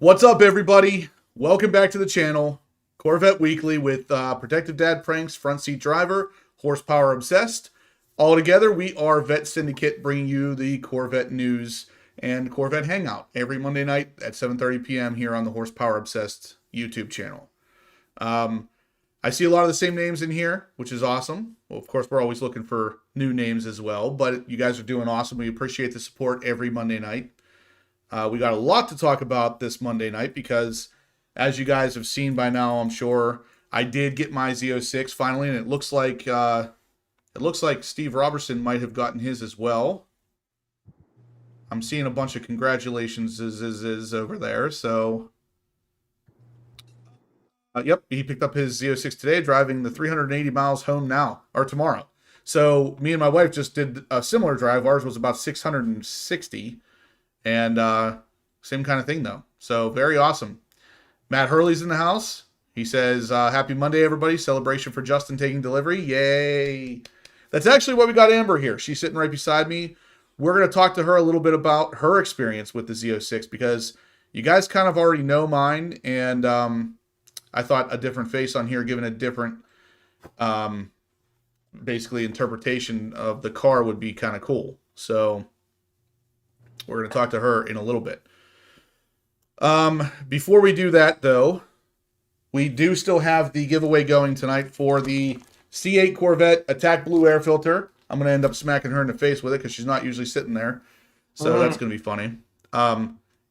What's up, everybody? Welcome back to the channel. Corvette Weekly with Protective Dad Pranks, Front Seat Driver, Horsepower Obsessed. All together, we are Vet Syndicate, bringing you the Corvette news and Corvette Hangout every Monday night at 7:30 p.m. here on the Horsepower Obsessed YouTube channel. I see a lot of the same names in here, which is awesome. Well, of course, we're always looking for new names as well, but you guys are doing awesome. We appreciate the support every Monday night. We got a lot to talk about this Monday night because, as you guys have seen by now, I'm sure, I did get my Z06 finally, and it looks like Steve Robertson might have gotten his as well. I'm seeing a bunch of congratulations over there. So, yep, he picked up his Z06 today, driving the 380 miles home now or tomorrow. So me and my wife just did a similar drive. Ours was about 660. And same kind of thing, though. So very awesome. Matt Hurley's in the house. He says, happy Monday, everybody. Celebration for Justin taking delivery. Yay. That's actually why we got Amber here. She's sitting right beside me. We're going to talk to her a little bit about her experience with the Z06 because you guys kind of already know mine. And I thought a different face on here, given a different basically interpretation of the car would be kind of cool. So we're going to talk to her in a little bit. Before we do that, though, we do still have the giveaway going tonight for the C8 Corvette Attack Blue Air Filter. I'm going to end up smacking her in the face with it because she's not usually sitting there. So that's going to be funny.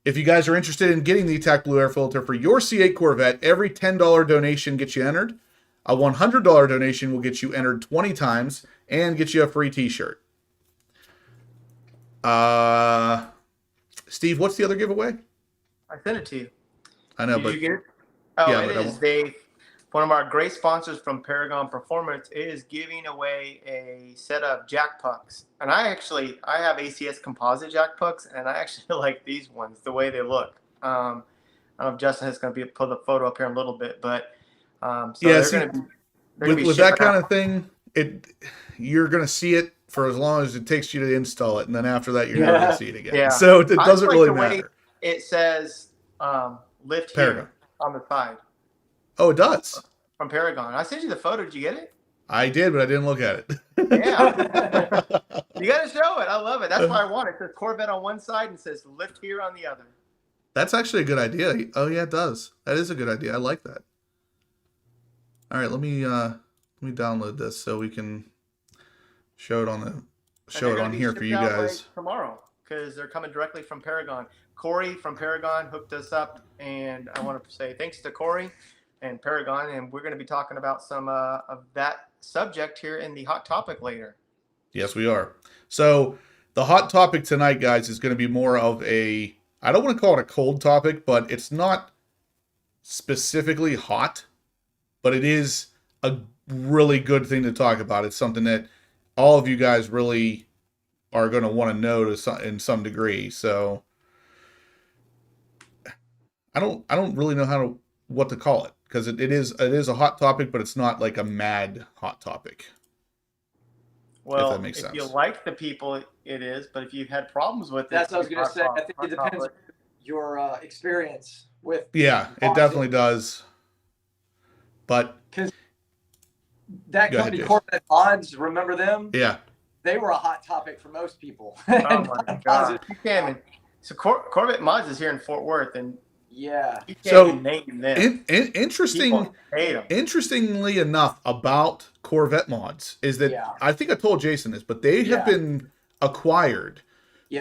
If you guys are interested in getting the Attack Blue Air Filter for your C8 Corvette, every $10 donation gets you entered. A $100 donation will get you entered 20 times and get you a free t-shirt. Steve, what's the other giveaway? I sent it to you. I know, Did you get it? Oh, yeah, it is. Dave, one of our great sponsors from Paragon Performance is giving away a set of jack pucks. And I have ACS Composite jack pucks, and I actually like these ones, the way they look. I don't know if Justin is going to put a photo up here in a little bit, but so yeah, they're going to be with that kind of thing, you're going to see it for as long as it takes you to install it, and then after that, you're never going to see it again. Yeah. So it doesn't really matter. It says lift Paragon here on the side. Oh, it does? From Paragon. I sent you the photo. Did you get it? I did, but I didn't look at it. Yeah. You got to show it. I love it. That's why I want it. It says Corvette on one side and says lift here on the other. That's actually a good idea. Oh, yeah, it does. That is a good idea. I like that. All right, let me download this so we can show it on here for you guys tomorrow because they're coming directly from Paragon. Corey from Paragon hooked us up, and I want to say thanks to Corey and Paragon, and we're going to be talking about some of that subject here in the hot topic later. Yes, we are. So the hot topic tonight, guys, is going to be more of I don't want to call it a cold topic, but it's not specifically hot, but it is a really good thing to talk about. It's something that all of you guys really are going to want to know in some degree. So I don't really know what to call it because it is a hot topic, but it's not like a mad hot topic. Well, if that makes sense. You like the people, it is, but if you've had problems with it, that's what I was going to say. I think it depends on your experience with. Yeah, it definitely does. But because that company, Corvette Mods, remember them? Yeah. They were a hot topic for most people. Oh my God. You can't even, so Corvette Mods is here in Fort Worth, and yeah. You can't even name them. Interestingly enough about Corvette Mods is that I think I told Jason this, but they have been acquired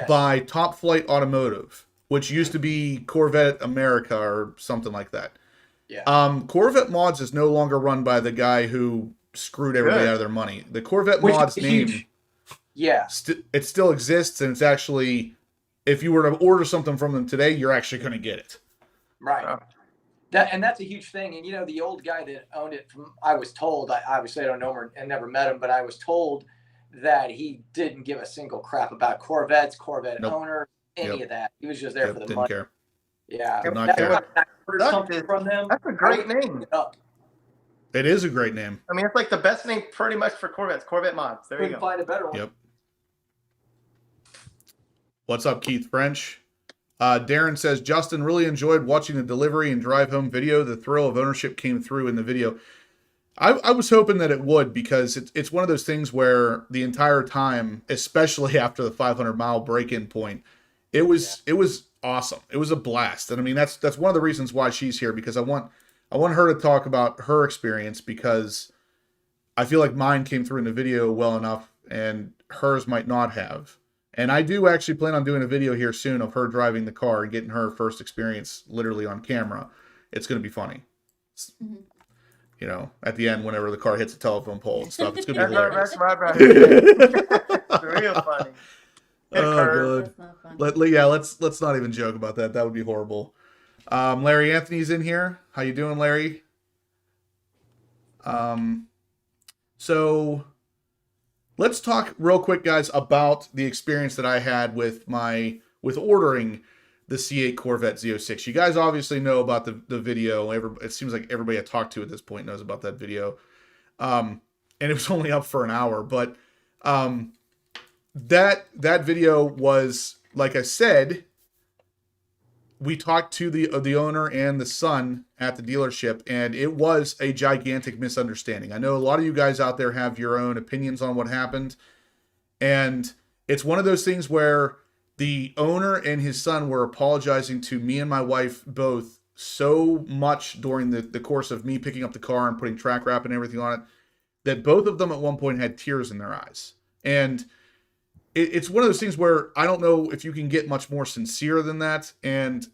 by Top Flight Automotive, which used to be Corvette America or something like that. Yeah. Corvette Mods is no longer run by the guy who screwed everybody out of their money. The Corvette Mods name, it still exists, and it's actually, if you were to order something from them today, you're actually going to get it. Right. That's a huge thing. And, you know, the old guy that owned it, I was told, I obviously I don't know him and never met him, but I was told that he didn't give a single crap about Corvettes, Corvette owner, any of that. He was just there for the money. Didn't care. Yeah. Did not care. Something from them. That's a great name. It is a great name. I mean, it's like the best name pretty much for Corvettes, Corvette Mods. There you go. Find a better one. Yep. What's up, Keith French? Darren says, Justin, really enjoyed watching the delivery and drive home video. The thrill of ownership came through in the video. I was hoping that it would, because it's one of those things where the entire time, especially after the 500-mile break-in point, it was awesome. It was a blast. And I mean, that's one of the reasons why she's here, because I want her to talk about her experience, because I feel like mine came through in the video well enough and hers might not have. And I do actually plan on doing a video here soon of her driving the car and getting her first experience literally on camera. It's going to be funny. Mm-hmm. You know, at the end, whenever the car hits a telephone pole and stuff, it's going to be hilarious. It's real funny. Oh, good. Let's not even joke about that. That would be horrible. Larry Anthony's in here. How you doing, Larry? So let's talk real quick, guys, about the experience that I had with ordering the C8 Corvette Z06. You guys obviously know about the video. It seems like everybody I talked to at this point knows about that video. And it was only up for an hour, but that video was, like I said, we talked to the owner and the son at the dealership, and it was a gigantic misunderstanding. I know a lot of you guys out there have your own opinions on what happened, and it's one of those things where the owner and his son were apologizing to me and my wife both so much during the course of me picking up the car and putting track wrap and everything on it, that both of them at one point had tears in their eyes. And it's one of those things where I don't know if you can get much more sincere than that, and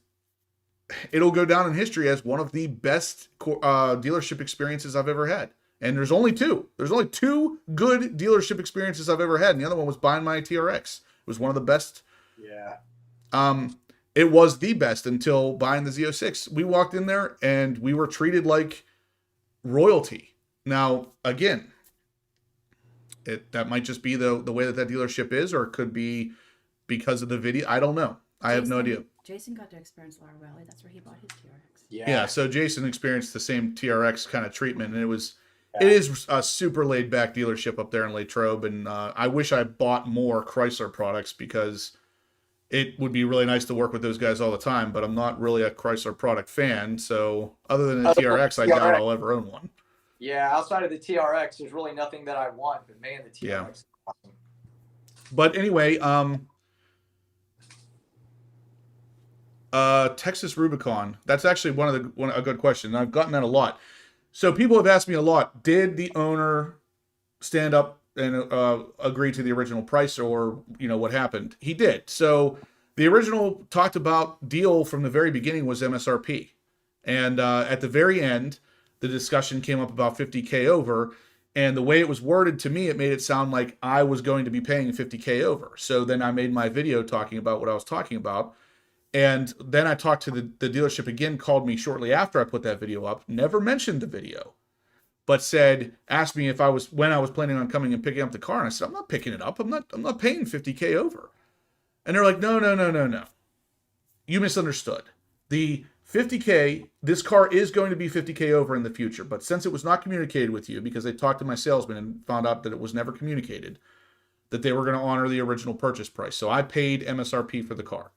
it'll go down in history as one of the best dealership experiences I've ever had. And there's only two. There's only two good dealership experiences I've ever had, and the other one was buying my TRX. It was one of the best. Yeah. It was the best until buying the Z06. We walked in there and we were treated like royalty. Now, again, that might just be the way that dealership is, or it could be because of the video. I don't know. I have no idea. Jason got to experience Laura Valley. That's where he bought his TRX. Yeah. So Jason experienced the same TRX kind of treatment, and it is a super laid back dealership up there in Latrobe. And I wish I bought more Chrysler products, because it would be really nice to work with those guys all the time. But I'm not really a Chrysler product fan. So other than the TRX, I doubt I'll ever own one. Yeah, outside of the TRX, there's really nothing that I want. But man, the TRX is awesome. But anyway, Texas Rubicon. That's actually a good question. I've gotten that a lot. So people have asked me a lot, did the owner stand up and agree to the original price, or, you know, what happened? He did. So the original talked about deal from the very beginning was MSRP. And at the very end, the discussion came up about $50K over. And the way it was worded to me, it made it sound like I was going to be paying $50K over. So then I made my video talking about what I was talking about. And then I talked to the dealership again, called me shortly after I put that video up, never mentioned the video, but asked me when I was planning on coming and picking up the car. And I said, I'm not picking it up. I'm not paying $50K over. And they're like, no. You misunderstood. The $50K, this car is going to be $50K over in the future. But since it was not communicated with you, because they talked to my salesman and found out that it was never communicated, that they were going to honor the original purchase price. So I paid MSRP for the car.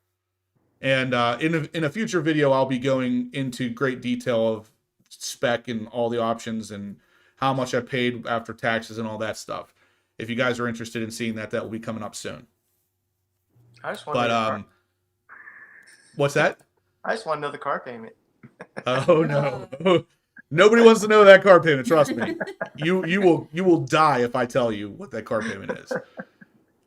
And in a future video, I'll be going into great detail of spec and all the options and how much I paid after taxes and all that stuff. If you guys are interested in seeing that, will be coming up soon. I just want to know the car. What's that? I just want to know the car payment. Oh no. Nobody wants to know that car payment, trust me. You will die if I tell you what that car payment is.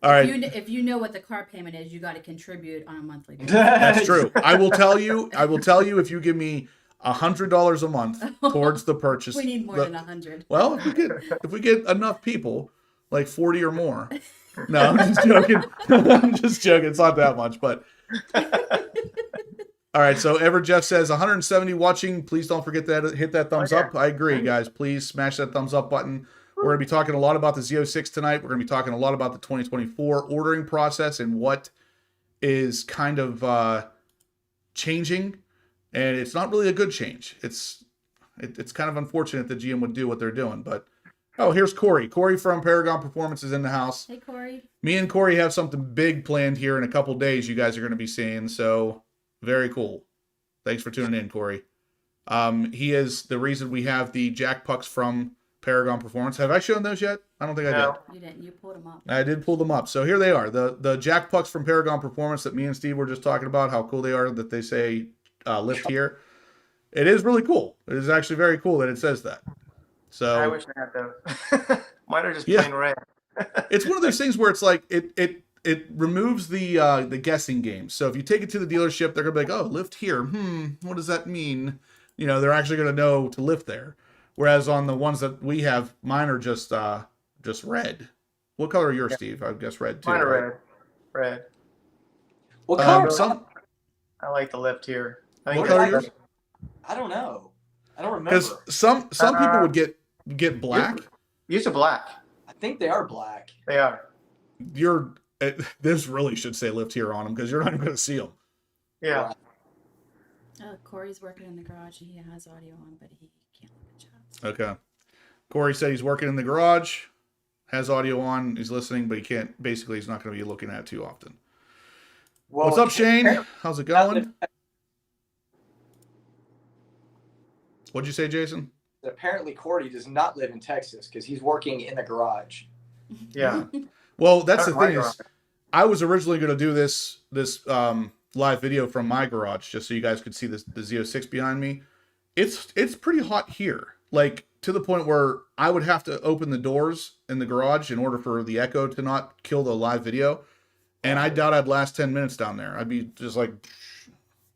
All right. If you know what the car payment is, you got to contribute on a monthly basis. That's true. I will tell you if you give me $100 a month towards the purchase. We need more than 100. Well, if we get enough people, like 40 or more. No, I'm just joking. I'm just joking. It's not that much, but. All right. So Jeff says 170 watching. Please don't forget to hit that thumbs up. I agree, guys. Please smash that thumbs up button. We're going to be talking a lot about the Z06 tonight. We're going to be talking a lot about the 2024 ordering process and what is kind of changing. And it's not really a good change. It's kind of unfortunate that GM would do what they're doing. But, oh, here's Corey. Corey from Paragon Performance is in the house. Hey, Corey. Me and Corey have something big planned here in a couple days you guys are going to be seeing. So Very cool. Thanks for tuning in, Corey. He is the reason we have the jack pucks from Paragon Performance. Have I shown those yet? I don't think I did. You didn't. You pulled them up. I did pull them up. So here they are. The jack pucks from Paragon Performance that me and Steve were just talking about, how cool they are, that they say lift here. It is really cool. It is actually very cool that it says that. So I wish I had those. Mine are just plain red. It's one of those things where it's like it removes the guessing game. So if you take it to the dealership, they're gonna be like, oh, lift here. What does that mean? You know, they're actually gonna know to lift there. Whereas on the ones that we have, mine are just red. What color are yours, Steve? I guess red too. Mine are right? red. What color? I like the lift here. I What color are yours? I don't know. I don't remember. Because some people would get black. Use a black. I think they are black. They are. This really should say lift here on them because you're not even going to see them. Yeah. Corey's working in the garage. He has audio on, but he can't look at chat. Okay. Corey said he's working in the garage, has audio on, he's listening, but he can't. Basically, he's not going to be looking at it too often. Well, What's up, Shane? How's it going? What'd you say, Jason? Apparently, Corey does not live in Texas because he's working in the garage. Yeah. Well, that's the thing is, I was originally going to do this live video from my garage just so you guys could see the Z06 behind me. It's pretty hot here, like to the point where I would have to open the doors in the garage in order for the echo to not kill the live video. And I doubt I'd last 10 minutes down there. I'd be just like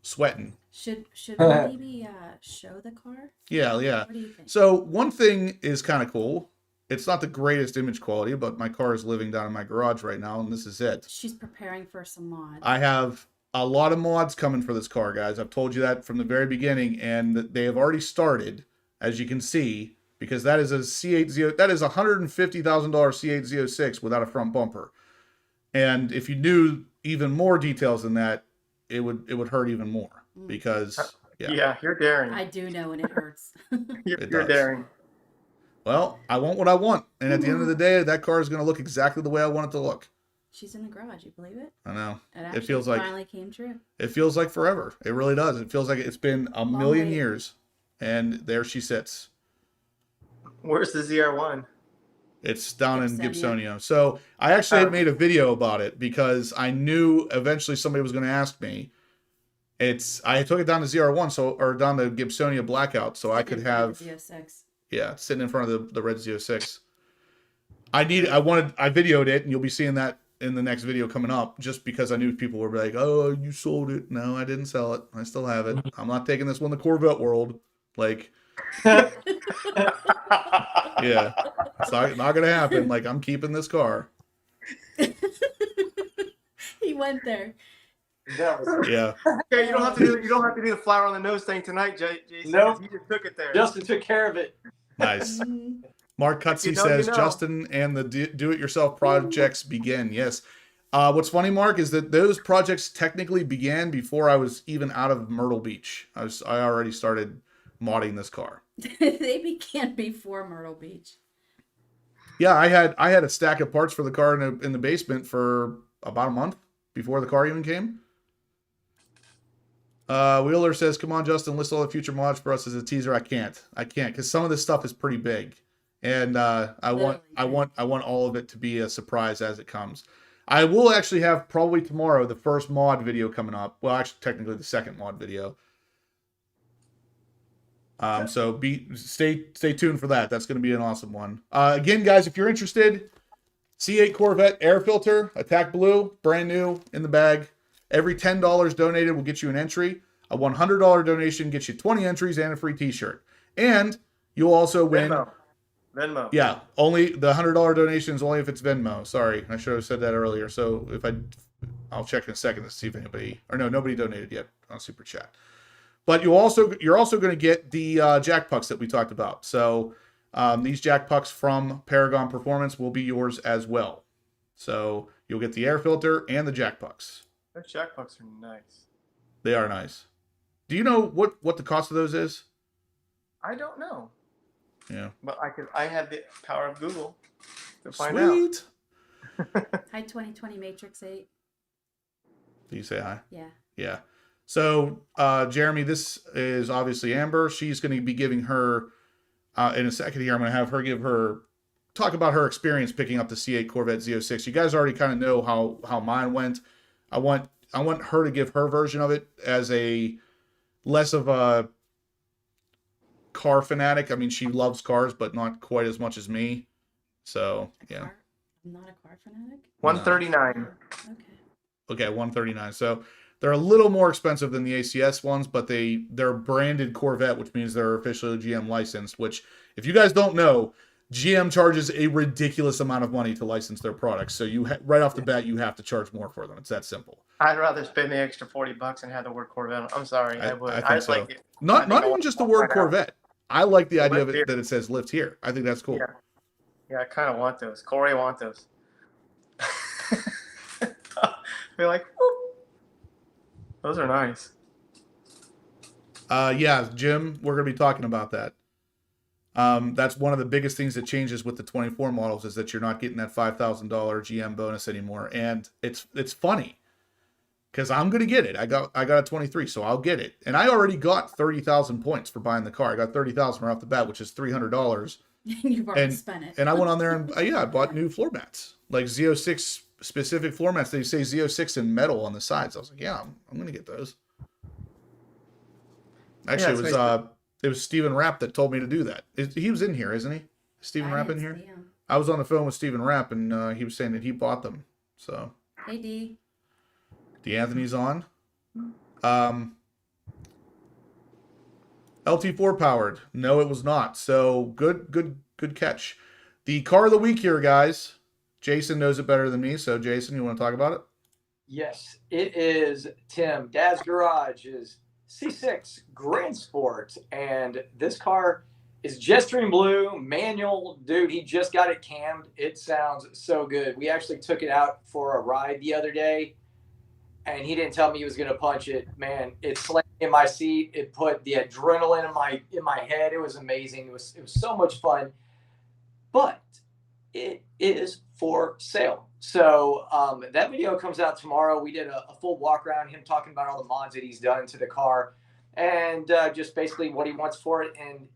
sweating. Should we maybe show the car? Yeah. What do you think? So one thing is kind of cool. It's not the greatest image quality, but my car is living down in my garage right now, and this is it. She's preparing for some mods. I have a lot of mods coming for this car, guys. I've told you that from the very beginning, and they have already started, as you can see, because that is a C8 that is a $150,000 C8 Z06 without a front bumper. And if you knew even more details than that, it would hurt even more because yeah, you're daring. I do know, and it hurts. You're daring. Well, I want what I want, and at the end of the day, that car is going to look exactly the way I want it to look. She's in the garage. You believe it? I know. It feels like finally came true. It feels like forever. It really does. It feels like it's been a million years, and there she sits. Where's the ZR1? It's down in Gibsonia. So I actually had made a video about it because I knew eventually somebody was going to ask me. I took it down to ZR1, or down to Gibsonia Blackout, so I could have. Yeah, sitting in front of the red Z06. I videoed it, and you'll be seeing that in the next video coming up, just because I knew people were like, oh, you sold it. No, I didn't sell it. I still have it. I'm not taking this one to Corvette World. Like, yeah, it's not going to happen. Like, I'm keeping this car. He went there. Yeah. Okay, you don't have to do the flower on the nose thing tonight, Jason. Nope. You just took it there. Justin took care of it. Nice. Mark Cutsey says, Justin and the do-it-yourself projects begin. Yes. What's funny, Mark, is that those projects technically began before I was even out of Myrtle Beach. I already started modding this car. They began before Myrtle Beach. Yeah, I had a stack of parts for the car in the basement for about a month before the car even came. Wheeler says, come on, Justin, list all the future mods for us as a teaser. I can't because some of this stuff is pretty big, and I want all of it to be a surprise as it comes. I will actually have probably tomorrow the first mod video coming up. Well, actually, technically the second mod video. So stay tuned for that. That's going to be an awesome one. Again, guys, if you're interested, C8 Corvette air filter, Attack Blue, brand new in the bag. Every $10 donated will get you an entry. A $100 donation gets you 20 entries and a free t-shirt. And you'll also win. Venmo. Yeah, only the $100 donation is only if it's Venmo. Sorry, I should have said that earlier. So I'll check in a second to see if nobody donated yet on Super Chat. But you're also going to get the jack pucks that we talked about. So these jack pucks from Paragon Performance will be yours as well. So you'll get the air filter and the jack pucks. Those jack pucks are nice. They are nice. Do you know what the cost of those is? I don't know. Yeah. But I have the power of Google to find out. Sweet. Hi, 2020 Matrix 8. Do you say hi? Yeah. Yeah. So, Jeremy, this is obviously Amber. She's going to be giving her, in a second here, I'm going to have her talk about her experience picking up the C8 Corvette Z06. You guys already kind of know how mine went. I want her to give her version of it as a less of a car fanatic. I mean, she loves cars, but not quite as much as me. So, yeah. I'm not a car fanatic. 139. Okay, 139. So they're a little more expensive than the ACS ones, but they're branded Corvette, which means they're officially GM licensed, which, if you guys don't know, GM charges a ridiculous amount of money to license their products. So right off the bat, you have to charge more for them. It's that simple. I'd rather spend the extra $40 and have the word Corvette. I'm sorry, I would. I think so. like it. Not even just the word Corvette. I like the idea of it that it says lift here. I think that's cool. Yeah, I kind of want those. Corey want those. Be like, whoop. Those are nice. Yeah, Jim, we're going to be talking about that. That's one of the biggest things that changes with the 24 models is that you're not getting that $5,000 GM bonus anymore. And it's funny because I'm going to get it. I got a 23, so I'll get it. And I already got 30,000 points for buying the car. I got 30,000 right off the bat, which is $300. You've already spent it. And I went on there and I bought new floor mats, like Z06 specific floor mats. They say Z06 in metal on the sides. I was like, yeah, I'm going to get those. Actually, it was Stephen Rapp that told me to do that. He was in here, isn't he? Stephen Rapp in here? I was on the phone with Stephen Rapp, and he was saying that he bought them. So. Hey, D. D'Anthony's on. LT4 powered. No, it was not. So good catch. The car of the week here, guys. Jason knows it better than me. So, Jason, you want to talk about it? Yes, it is Tim. Dad's Garage's C6 Grand Sport, and this car is Jetstream blue, manual. Dude, he just got it cammed. It sounds so good. We actually took it out for a ride the other day, and he didn't tell me he was going to punch it. Man, it slammed in my seat. It put the adrenaline in my head. It was amazing. It was so much fun, but it is for sale. So that video comes out tomorrow. We did a full walk around, him talking about all the mods that he's done to the car and just basically what he wants for it. And,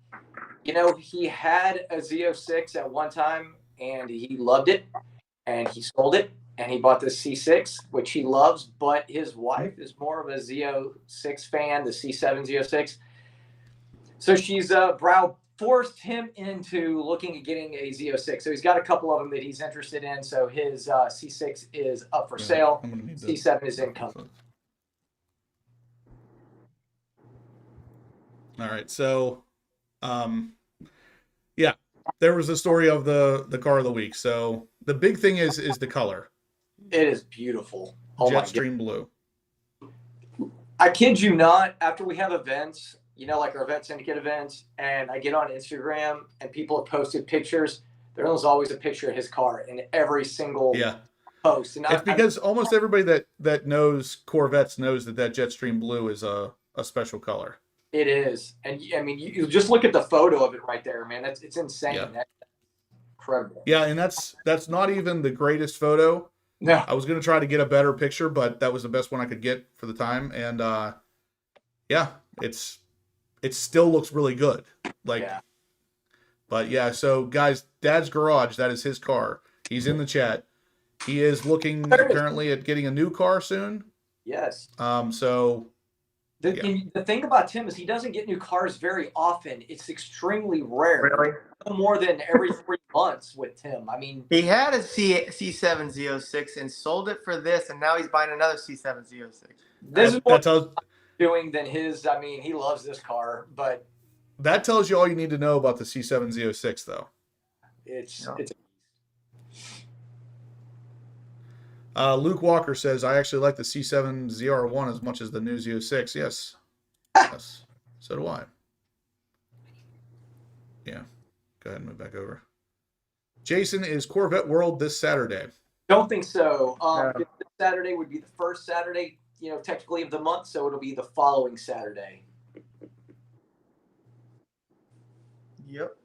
you know, he had a Z06 at one time and he loved it and he sold it and he bought the C6, which he loves, but his wife is more of a Z06 fan, the C7 Z06. So she's forced him into looking at getting a Z06. So he's got a couple of them that he's interested in. So his C6 is up for sale. C7 is incoming. All right. So, yeah, there was a story of the car of the week. So the big thing is the color. It is beautiful. Oh, Jetstream blue. I kid you not. After we have events, you know, like our Vet Syndicate events, and I get on Instagram and people have posted pictures. There's always a picture of his car in every single post. And it's because almost everybody that knows Corvettes knows that Jetstream blue is a special color. It is. And I mean, you just look at the photo of it right there, man. It's insane. Yeah. That's incredible. Yeah, and that's not even the greatest photo. No. I was going to try to get a better picture, but that was the best one I could get for the time. And yeah, it still looks really good. But yeah, so guys, Dad's Garage, that is his car. He's in the chat. He is looking apparently at getting a new car soon. Yes. So the thing about Tim is he doesn't get new cars very often. It's extremely rare. Really? No more than every 3 months with Tim. I mean, he had a C7 Z06 and sold it for this, and now he's buying another C7 Z06. This is what he's doing than his. I mean, he loves this car, but that tells you all you need to know about the C7 Z06, though. It's Luke Walker says, I actually like the C7 ZR1 as much as the new Z06. Yes. Yes. So do I. Yeah. Go ahead and move back over. Jason, is Corvette World this Saturday? Don't think so. This Saturday would be the first Saturday, you know, technically of the month, so it'll be the following Saturday. Yep.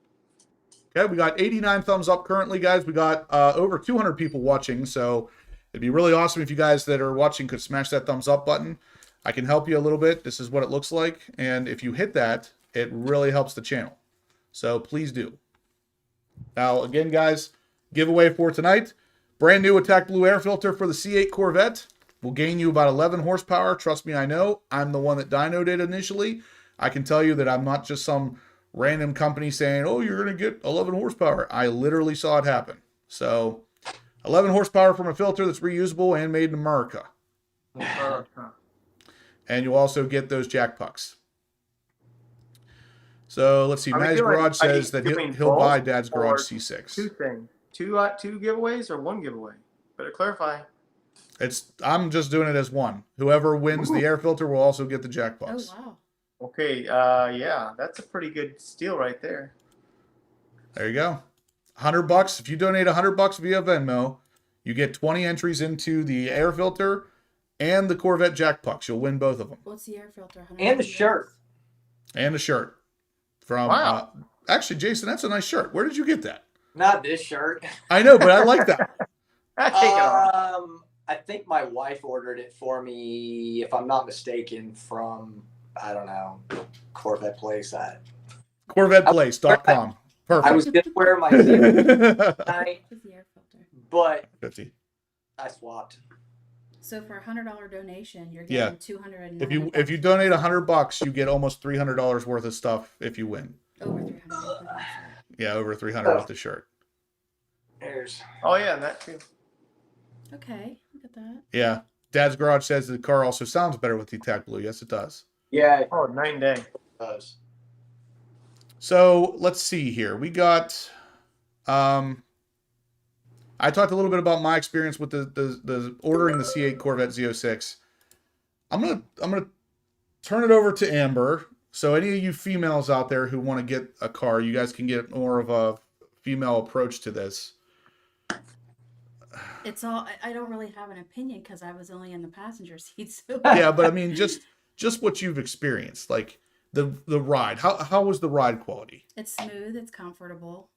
Okay, we got 89 thumbs up currently, guys. We got over 200 people watching, so it'd be really awesome if you guys that are watching could smash that thumbs up button. I can help you a little bit. This is what it looks like. And if you hit that, it really helps the channel. So please do. Now, again, guys, giveaway for tonight. Brand new attack blue air filter for the C8 Corvette. Will gain you about 11 horsepower. Trust me, I know. I'm the one that dynoed it initially. I can tell you that I'm not just some random company saying, oh, you're going to get 11 horsepower. I literally saw it happen. So 11 horsepower from a filter that's reusable and made in America. And you'll also get those jack pucks. So let's see. Maddie's Garage says that he'll buy Dad's Garage C6. Two things. Two giveaways or one giveaway? Better clarify. I'm just doing it as one. Whoever wins the air filter will also get the jack pucks. Oh, wow. Okay. Yeah, that's a pretty good steal right there. There you go. $100. If you donate $100 via Venmo, you get 20 entries into the air filter and the Corvette jack pucks. You'll win both of them. What's the air filter? And the shirt. And a shirt. From wow. Actually, Jason, that's a nice shirt. Where did you get that? Not this shirt. I know, but I like that. I think my wife ordered it for me, if I'm not mistaken, from, I don't know, Corvette Place. CorvettePlace.com. Perfect. I was going to wear my tonight, What's the air filter? but 50. I swapped. So for a $100 donation, you're getting 200. If you donate $100, you get almost $300 worth of stuff if you win. Over 300. Yeah, over 300 with the shirt. Oh yeah, that too. Okay, look at that. Yeah. Dad's Garage says the car also sounds better with the attack blue. Yes, it does. Yeah. Oh, 9 day. It does. So let's see here. We got I talked a little bit about my experience with the ordering the C8 Corvette Z06. I'm gonna turn it over to Amber. So any of you females out there who want to get a car, you guys can get more of a female approach to this. It's all. I don't really have an opinion because I was only in the passenger seat. So Yeah, but I mean, just what you've experienced, like the ride. How was the ride quality? it's smooth. It's comfortable.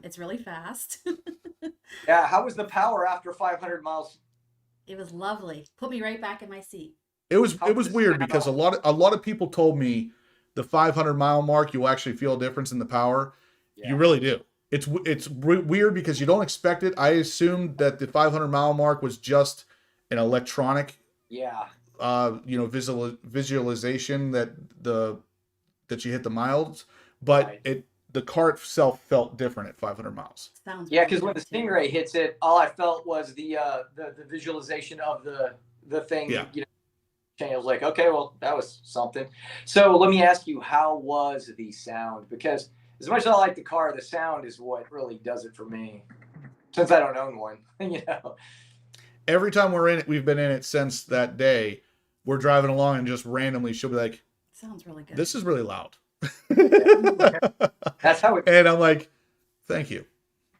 It's really fast. Yeah. How was the power after 500 miles? It was lovely. Put me right back in my seat. It was weird because a lot of people told me the 500-mile mark you'll actually feel a difference in the power. Yeah. You really do. It's weird because you don't expect it. I assumed that the 500-mile mark was just an electronic, Yeah. visualization that you hit the miles, but Right. The car itself felt different at 500 miles. Sounds. Yeah, really because when good, the too. Stingray hits it, all I felt was the visualization of the thing. Yeah. I was like, okay, well, that was something. So let me ask you, how was the sound? Because as much as I like the car, the sound is what really does it for me. Since I don't own one, Every time we're in it, we've been in it since that day. We're driving along and just randomly she'll be like, Sounds really good. "This is really loud." That's how it. And I'm like, "Thank you."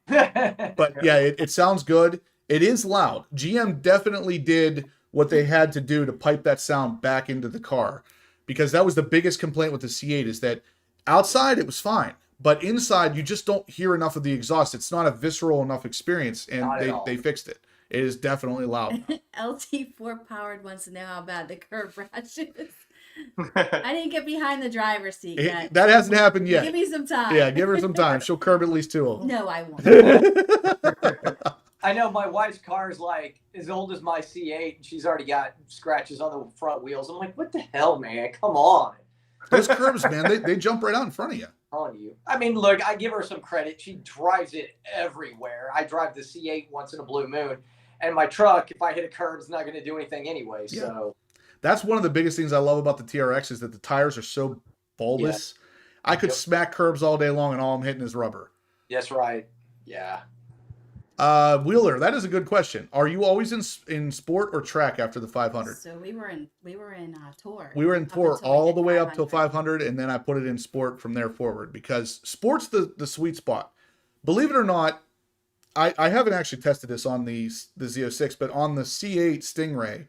But yeah, it sounds good. It is loud. GM definitely did what they had to do to pipe that sound back into the car, because that was the biggest complaint with the C8 is that outside it was fine, but inside you just don't hear enough of the exhaust. It's not a visceral enough experience, and Not at all. they fixed it. It is definitely loud now. LT4 Powered wants to know how bad the curb rash is. I didn't get behind the driver's seat yet. That hasn't happened yet. Give me some time. Yeah, give her some time. She'll curb at least 2 of them. No, I won't. I know my wife's car is like as old as my C8, and she's already got scratches on the front wheels. I'm like, what the hell, man? Come on. Those curbs, man, they jump right out in front of you. On you. I mean, look, I give her some credit. She drives it everywhere. I drive the C8 once in a blue moon, and my truck, if I hit a curb, is not going to do anything anyway. Yeah. So That's one of the biggest things I love about the TRX is that the tires are so bulbous. Yeah. I could smack curbs all day long, and all I'm hitting is rubber. that's right. Yeah. Wheeler, that is a good question. Are you always in sport or track after the 500? So we were in tour. We were in up tour until all we the did way up till 500. 500, and then I put it in sport from there forward because sport's the sweet spot. Believe it or not, I haven't actually tested this on the Z06, but on the C8 Stingray,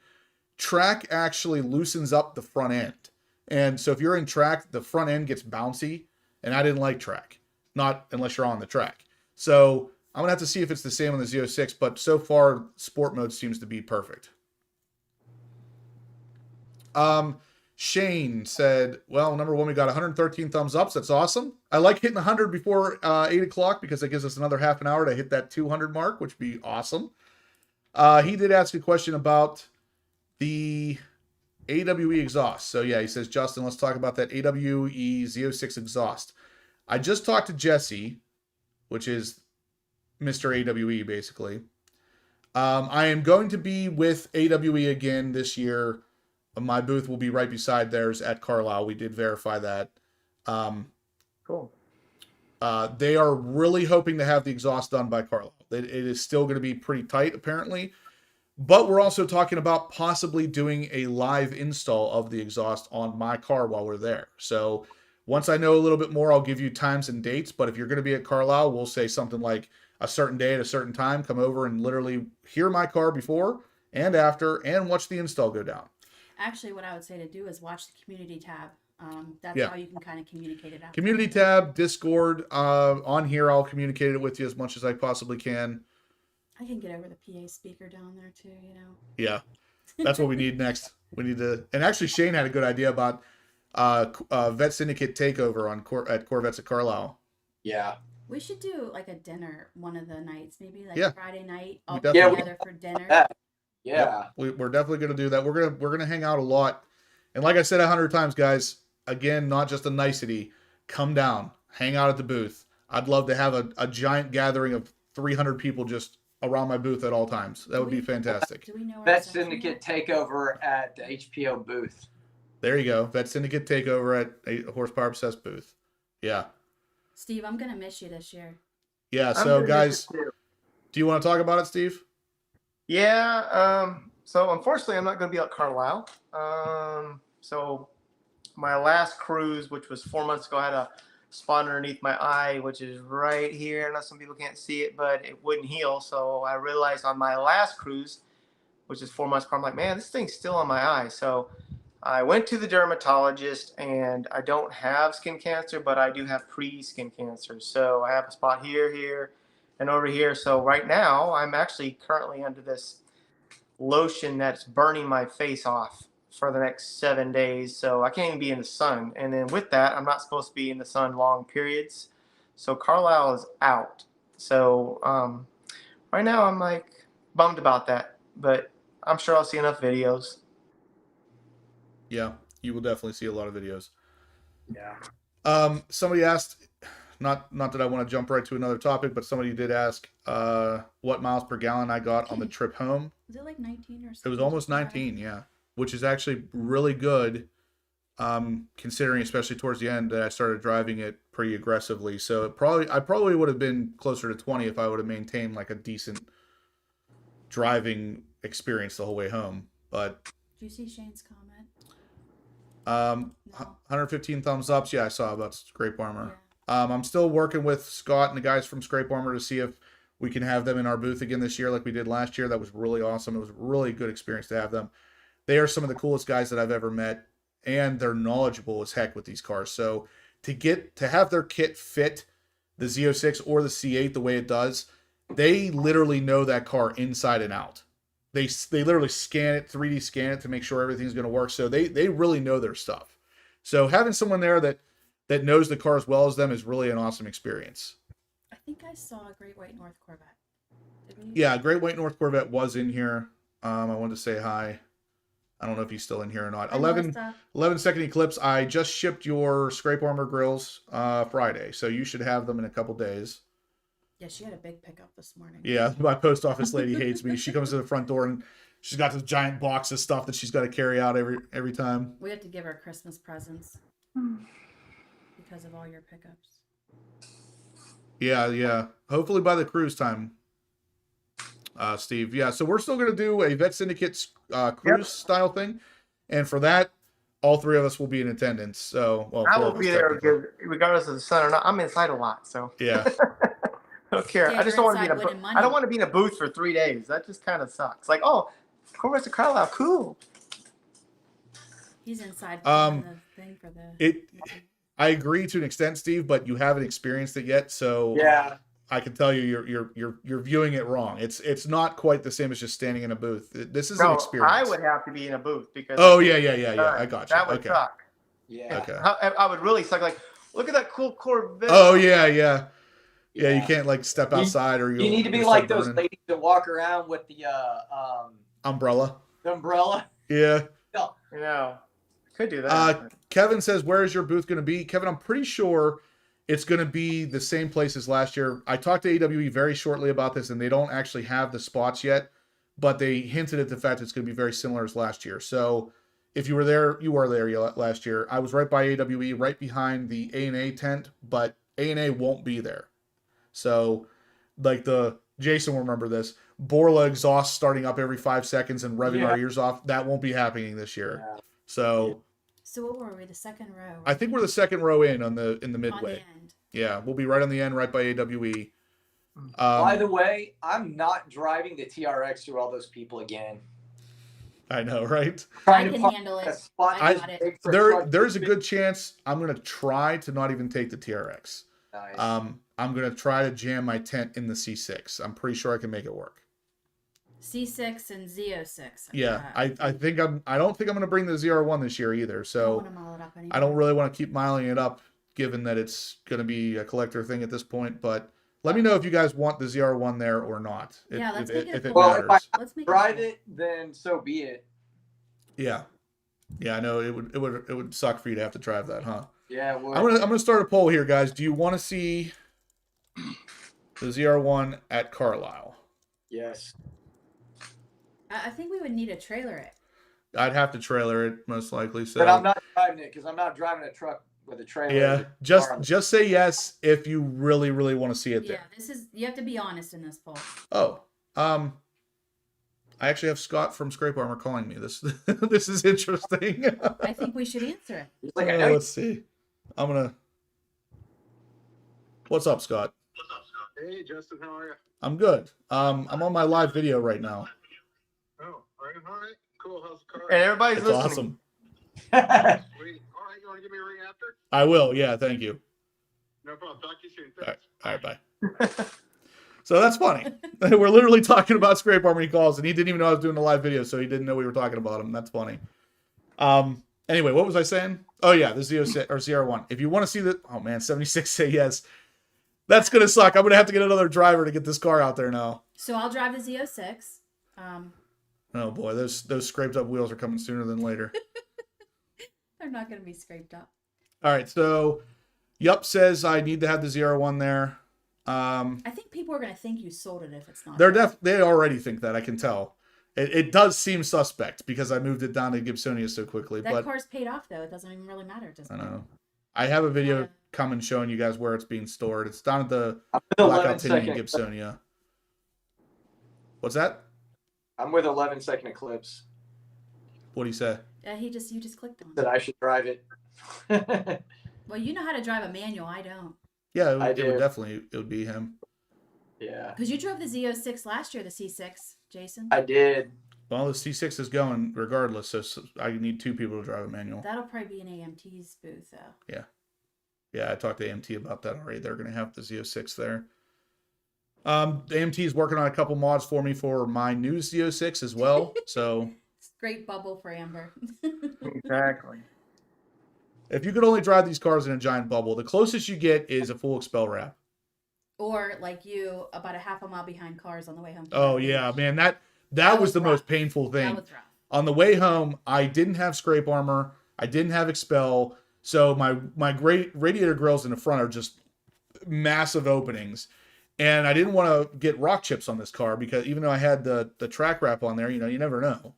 track actually loosens up the front end. And so if you're in track, the front end gets bouncy, and I didn't like track, not unless you're on the track. So I'm going to have to see if it's the same on the Z06, but so far, sport mode seems to be perfect. Shane said, well, number one, we got 113 thumbs ups. That's awesome. I like hitting 100 before 8 o'clock because it gives us another half an hour to hit that 200 mark, which would be awesome. He did ask a question about the AWE exhaust. So yeah, he says, Justin, let's talk about that AWE Z06 exhaust. I just talked to Jesse, which is Mr. AWE basically. I am going to be with AWE again this year. My booth will be right beside theirs at Carlisle. We did verify that. Cool. They are really hoping to have the exhaust done by Carlisle. It is still going to be pretty tight, apparently. But we're also talking about possibly doing a live install of the exhaust on my car while we're there. So once I know a little bit more, I'll give you times and dates. But if you're going to be at Carlisle, we'll say something like a certain day at a certain time. Come over and literally hear my car before and after and watch the install go down. Actually, what I would say to do is watch the community tab. That's how you can kind of communicate it out. Community tab, Discord. On here, I'll communicate it with you as much as I possibly can. I can get over the PA speaker down there too, you know. Yeah, that's what we need next. We need to. And actually, Shane had a good idea about Vet Syndicate takeover at Corvettes at Carlisle. Yeah. We should do like a dinner one of the nights, maybe like Friday night, all definitely together for dinner. Yeah, we're definitely going to do that. We're gonna hang out a lot, and like I said 100 times, guys. Again, not just a nicety. Come down, hang out at the booth. I'd love to have a giant gathering of 300 people just around my booth at all times. That would be fantastic. Do we know Vet Syndicate takeover at the HPO booth. There you go. Vet Syndicate takeover at a Horsepower Obsessed booth. Yeah. Steve, I'm gonna miss you this year. Yeah. So guys, do you want to talk about it, Steve? Yeah, so unfortunately I'm not going to be at Carlisle. So my last cruise, which was 4 months ago, I had a spot underneath my eye, which is right here. I know some people can't see it, but it wouldn't heal. So I realized on my last cruise, which is 4 months ago, I'm like, man, this thing's still on my eye. So I went to the dermatologist, and I don't have skin cancer, but I do have pre-skin cancer. So I have a spot here, and over here. So right now I'm actually currently under this lotion that's burning my face off for the next 7 days. So I can't even be in the sun. And then with that, I'm not supposed to be in the sun long periods. So Carlisle is out. So right now I'm like bummed about that, but I'm sure I'll see enough videos. Yeah, you will definitely see a lot of videos. Yeah. Somebody asked, not that I want to jump right to another topic, but somebody did ask what miles per gallon I got on the trip home. Was it like 19 or something? It was almost 19, yeah, which is actually really good, considering especially towards the end that I started driving it pretty aggressively. So I probably would have been closer to 20 if I would have maintained like a decent driving experience the whole way home. But did you see Shane's comment? 115 thumbs ups. Yeah, I saw about Scrape Armor. Yeah. I'm still working with Scott and the guys from Scrape Armor to see if we can have them in our booth again this year like we did last year. That was really awesome. It was a really good experience to have them. They are some of the coolest guys that I've ever met, and they're knowledgeable as heck with these cars. So to have their kit fit the Z06 or the C8 the way it does, they literally know that car inside and out. They literally scan it, 3D scan it to make sure everything's going to work. So they really know their stuff. So having someone there that knows the car as well as them is really an awesome experience. I think I saw a Great White North Corvette. Yeah, Great White North Corvette was in here. I wanted to say hi. I don't know if he's still in here or not. 11 second eclipse. I just shipped your Scrape Armor grills Friday, so you should have them in a couple days. Yeah, she had a big pickup this morning. Yeah, my post office lady hates me. She comes to the front door and she's got this giant box of stuff that she's got to carry out every time. We have to give her Christmas presents because of all your pickups. Yeah. Hopefully by the cruise time, Steve. Yeah, so we're still going to do a Vet Syndicate cruise style thing. And for that, all three of us will be in attendance. So, well, I will be there regardless of the sun or not. I'm inside a lot, so. Yeah. I don't care. I just don't want to be I don't want to be in a booth for 3 days. That just kind of sucks. Like, oh, Corvette Carlisle, cool. He's inside the thing for the. I agree to an extent, Steve, but you haven't experienced it yet. So yeah, I can tell you, you're viewing it wrong. It's not quite the same as just standing in a booth. This is an experience. I would have to be in a booth because. Oh yeah. I got you. That would suck. Yeah. Okay. I would really suck. Like, look at that cool Corvette. Oh yeah. You can't like step outside or you need to be like those ladies that walk around with the umbrella. The umbrella. Yeah. No. Could do that. Kevin says, where is your booth going to be? Kevin, I'm pretty sure it's going to be the same place as last year. I talked to AWE very shortly about this, and they don't actually have the spots yet, but they hinted at the fact it's going to be very similar as last year. So if you were there, you were there last year. I was right by AWE, right behind the A&A tent, but A&A won't be there. So like Jason will remember this, Borla exhaust starting up every 5 seconds and revving our ears off. That won't be happening this year. Yeah. So what were we? The second row? Right? I think we're the second row in the midway. On the end. Yeah, we'll be right on the end, right by AWE. By the way, I'm not driving the TRX through all those people again. I know, right? I can handle it. I got it. There's a good chance I'm going to try to not even take the TRX. Nice. I'm going to try to jam my tent in the C6. I'm pretty sure I can make it work. C6 and Z06. Yeah, I don't think I'm going to bring the ZR1 this year either. So I don't really want to keep miling it up, given that it's going to be a collector thing at this point. But let me know if you guys want the ZR1 there or not. Let's make it. Well, if I drive it, then so be it. Yeah, I know it would suck for you to have to drive that, huh? Yeah. Well, I'm gonna start a poll here, guys. Do you want to see the ZR1 at Carlisle? Yes. I think we would need to trailer it. I'd have to trailer it most likely. So, but I'm not driving it because I'm not driving a truck with a trailer. Yeah, just say yes if you really want to see it there. Yeah, you have to be honest in this poll. Oh, I actually have Scott from Scrape Armor calling me. This is interesting. I think we should answer it. Like, let's see. What's up, Scott? Hey, Justin, how are you? I'm good. I'm on my live video right now. Oh, all right. Cool. How's the car? And everybody's It's listening. Awesome. Sweet. All right, you want to give me a ring after? I will. Yeah, thank you. No problem. Talk to you soon. All Thanks. right, bye. So that's funny. We're literally talking about Scrape Armor. He calls, and he didn't even know I was doing a live video, so he didn't know we were talking about him. That's funny. Anyway, what was I saying? Oh yeah, the Z06 or ZR1. If you want to see the 76 say yes. That's gonna suck. I'm gonna have to get another driver to get this car out there now. So I'll drive the Z06. Oh boy, those scraped up wheels are coming sooner than later. They're not gonna be scraped up. All right, so Yup says I need to have the ZR1 there. I think people are gonna think you sold it if it's not. They already think that. I can tell. It does seem suspect because I moved it down to Gibsonia so quickly. That but car's paid off though. It doesn't even really matter. I know. I have a video coming showing you guys where it's being stored. It's down at the Blackout Titty in Gibsonia. What's that? I'm with 11-second Eclipse. What do you say? You just clicked on it. That I should drive it. Well, you know how to drive a manual. I don't. Yeah, it would be him. Yeah. Because you drove the Z06 last year, the C6, Jason. I did. Well, the C6 is going regardless, so I need 2 people to drive a manual. That'll probably be an AMT's booth, though. Yeah, I talked to AMT about that already. They're going to have the Z06 there. AMT is working on a couple mods for me for my new Z06 as well. So Great bubble for Amber. Exactly. If you could only drive these cars in a giant bubble, the closest you get is a full expel wrap. Or like you, about a half a mile behind cars on the way home. Oh yeah, man, that was the most painful thing. That was rough. On the way home, I didn't have scrape armor. I didn't have expel. So my great radiator grills in the front are just massive openings. And I didn't want to get rock chips on this car because even though I had the track wrap on there, you never know.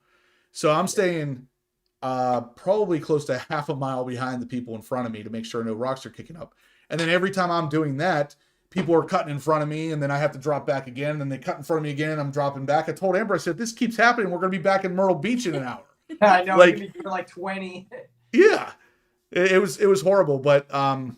So I'm staying probably close to half a mile behind the people in front of me to make sure no rocks are kicking up. And then every time I'm doing that, people are cutting in front of me, and then I have to drop back again, and then they cut in front of me again, and I'm dropping back. I told Amber, I said, this keeps happening. We're going to be back in Myrtle Beach in an hour. I know, like, it's going to be doing like 20. Yeah. It was horrible, but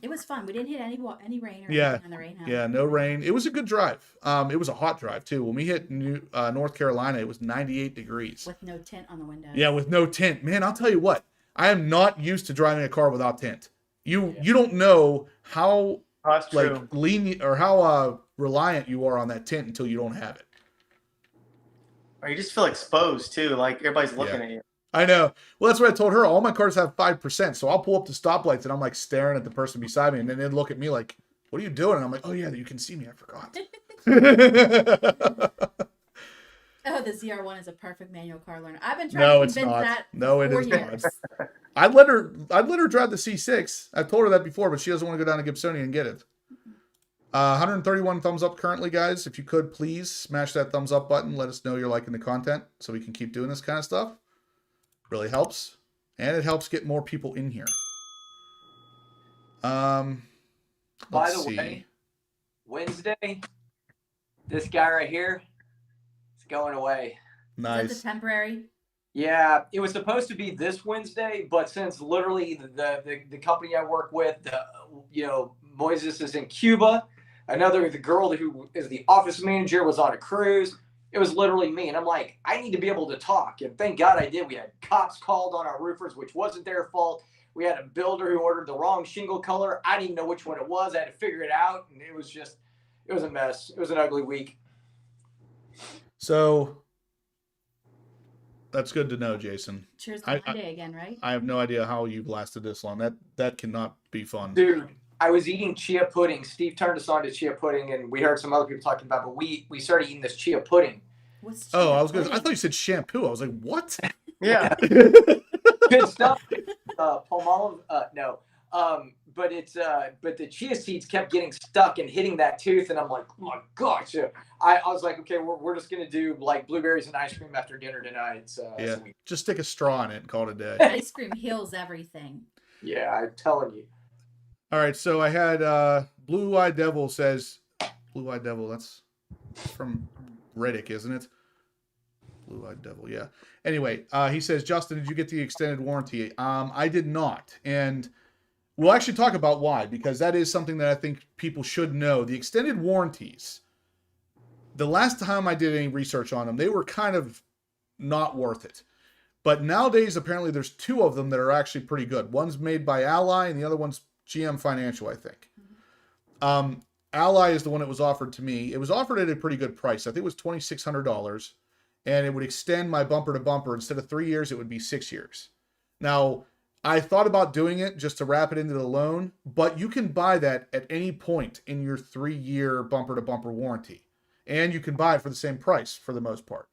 it was fun. We didn't hit any rain or anything on the rain house. Yeah, no rain. It was a good drive. It was a hot drive too. When we hit North Carolina, it was 98 degrees with no tint on the windows. Yeah, with no tint. Man, I'll tell you what. I am not used to driving a car without tint. You don't know how That's like true. lenient or how reliant you are on that tint until you don't have it. Or you just feel exposed too, like everybody's looking at you. I know. Well, that's what I told her. All my cars have 5%, so I'll pull up to stoplights and I'm like staring at the person beside me, and then they'd look at me like, "What are you doing?" And I'm like, "Oh yeah, you can see me. I forgot." Oh, the ZR1 is a perfect manual car learner. I've been trying to convince that. No, it for is 4 not. years. I'd let her drive the C6. I've told her that before, but she doesn't want to go down to Gibsonia and get it. 131 thumbs up currently, guys. If you could, please smash that thumbs up button. Let us know you're liking the content so we can keep doing this kind of stuff. Really helps. And it helps get more people in here. By the way, Wednesday, this guy right here is going away. Nice. Is that the temporary? Yeah, it was supposed to be this Wednesday, but since literally the company I work with, Moises is in Cuba. The girl who is the office manager was on a cruise. It was literally me. And I'm like, I need to be able to talk. And thank God I did. We had cops called on our roofers, which wasn't their fault. We had a builder who ordered the wrong shingle color. I didn't even know which one it was. I had to figure it out. And it was a mess. It was an ugly week. So that's good to know, Jason. Cheers to Monday again, right? I have no idea how you've lasted this long. That cannot be fun. Dude, I was eating chia pudding. Steve turned us on to chia pudding, and we heard some other people talking about it, but we started eating this chia pudding. What's chia pudding? I thought you said shampoo. I was like, what? Yeah. Good stuff. Palmolive, no. But the chia seeds kept getting stuck and hitting that tooth, and I'm like, oh my gosh. I was like, okay, we're just gonna do like blueberries and ice cream after dinner tonight. So just stick a straw in it and call it a day. Ice cream heals everything. Yeah, I'm telling you. All right, so I had Blue Eyed Devil says, Blue Eyed Devil, that's from Riddick, isn't it? Blue Eyed Devil, yeah. Anyway, he says, Justin, did you get the extended warranty? I did not, and we'll actually talk about why, because that is something that I think people should know. The extended warranties, the last time I did any research on them, they were kind of not worth it. But nowadays, apparently, there's 2 of them that are actually pretty good. One's made by Ally, and the other one's GM Financial, I think. Ally is the one that was offered to me. It was offered at a pretty good price. I think it was $2,600, and it would extend my bumper to bumper. Instead of 3 years, it would be 6 years. Now, I thought about doing it just to wrap it into the loan, but you can buy that at any point in your 3-year bumper to bumper warranty. And you can buy it for the same price for the most part.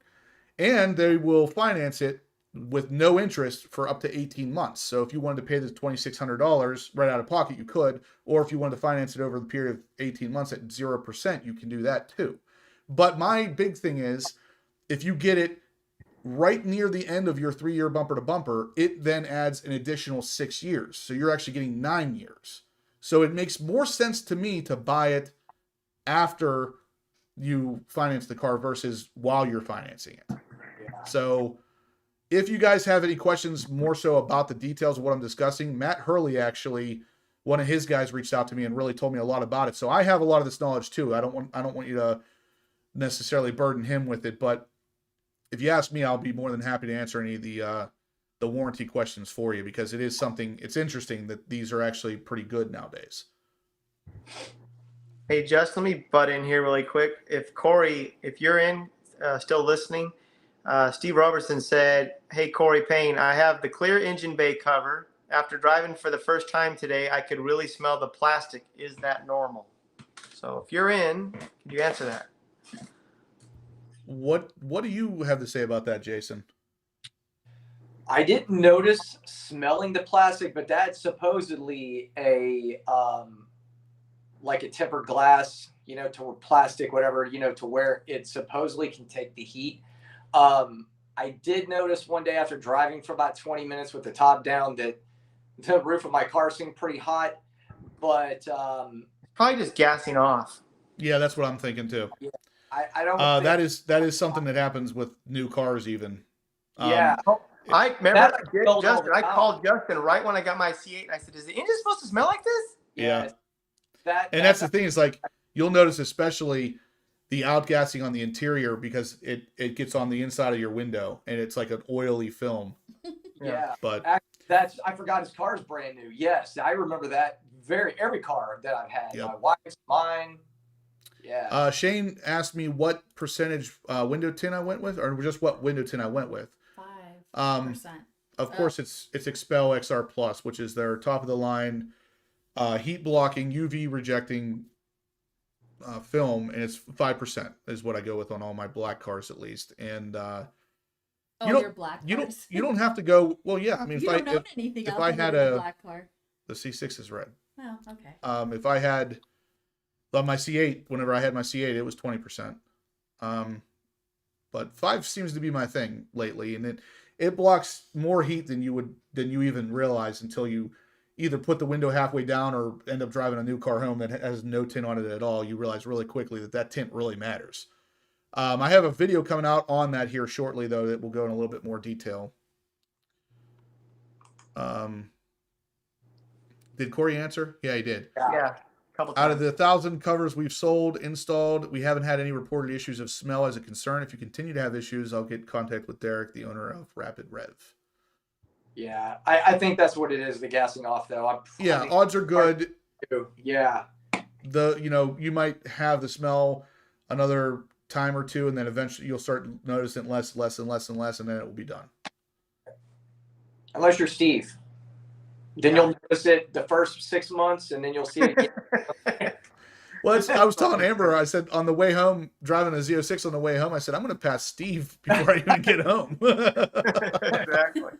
And they will finance it with no interest for up to 18 months. So if you wanted to pay the $2,600 right out of pocket, you could. Or if you wanted to finance it over the period of 18 months at 0%, you can do that too. But my big thing is, if you get it right near the end of your 3-year bumper to bumper, it then adds an additional 6 years. So you're actually getting 9 years. So it makes more sense to me to buy it after you finance the car versus while you're financing it. Yeah. So if you guys have any questions more so about the details of what I'm discussing, Matt Hurley, actually, one of his guys reached out to me and really told me a lot about it. So I have a lot of this knowledge too. I don't want you to necessarily burden him with it, but if you ask me, I'll be more than happy to answer any of the warranty questions for you, because it is something, it's interesting that these are actually pretty good nowadays. Hey, Just, let me butt in here really quick. If Corey, if you're in, still listening, Steve Robertson said, hey, Corey Payne, I have the clear engine bay cover. After driving for the first time today, I could really smell the plastic. Is that normal? So if you're in, can you answer that? What do you have to say about that, Jason? I didn't notice smelling the plastic, but that's supposedly a like a tempered glass, to plastic, whatever, to where it supposedly can take the heat. I did notice one day after driving for about 20 minutes with the top down that the roof of my car seemed pretty hot, but probably just gassing off. Yeah, that's what I'm thinking too. Yeah, I don't. That is something that happens with new cars even. Yeah. I remember I called Justin right when I got my C8 and I said, is the engine supposed to smell like this? Yeah. That's the thing, is like, you'll notice especially the outgassing on the interior, because it gets on the inside of your window and it's like an oily film. Yeah. But I forgot his car's brand new. Yes, I remember that every car that I've had. Yep. My wife's, mine. Yeah. Shane asked me what percentage window tint I went with, or just what window tint I went with. 5%. Of course, it's Expel XR Plus, which is their top of the line heat blocking, UV rejecting film, and it's 5% is what I go with on all my black cars at least. And Your black cars. you don't have to go. Well, yeah, I mean, You don't own anything if else I other had than a black car. the C6 is red. Oh, okay. If I had my C8, whenever I had my C8, it was 20%. But 5 seems to be my thing lately, and it blocks more heat than you even realize until you either put the window halfway down or end up driving a new car home that has no tint on it at all. You realize really quickly that tint really matters. I have a video coming out on that here shortly, though, that will go in a little bit more detail. Did Corey answer? Yeah, he did. Yeah. Couple times. Out of the 1,000 covers we've sold, installed, we haven't had any reported issues of smell as a concern. If you continue to have issues, I'll get in contact with Derek, the owner of Rapid Rev. Yeah, I think that's what it is, the gassing off, though. Odds are good. Yeah. You might have the smell another time or two, and then eventually you'll start noticing less, and then it will be done. Unless you're Steve. Then you'll notice it the first 6 months, and then you'll see it again. Well, I was telling Amber, I said on the way home, driving a Z06 on the way home, I said, I'm going to pass Steve before I even get home. Exactly.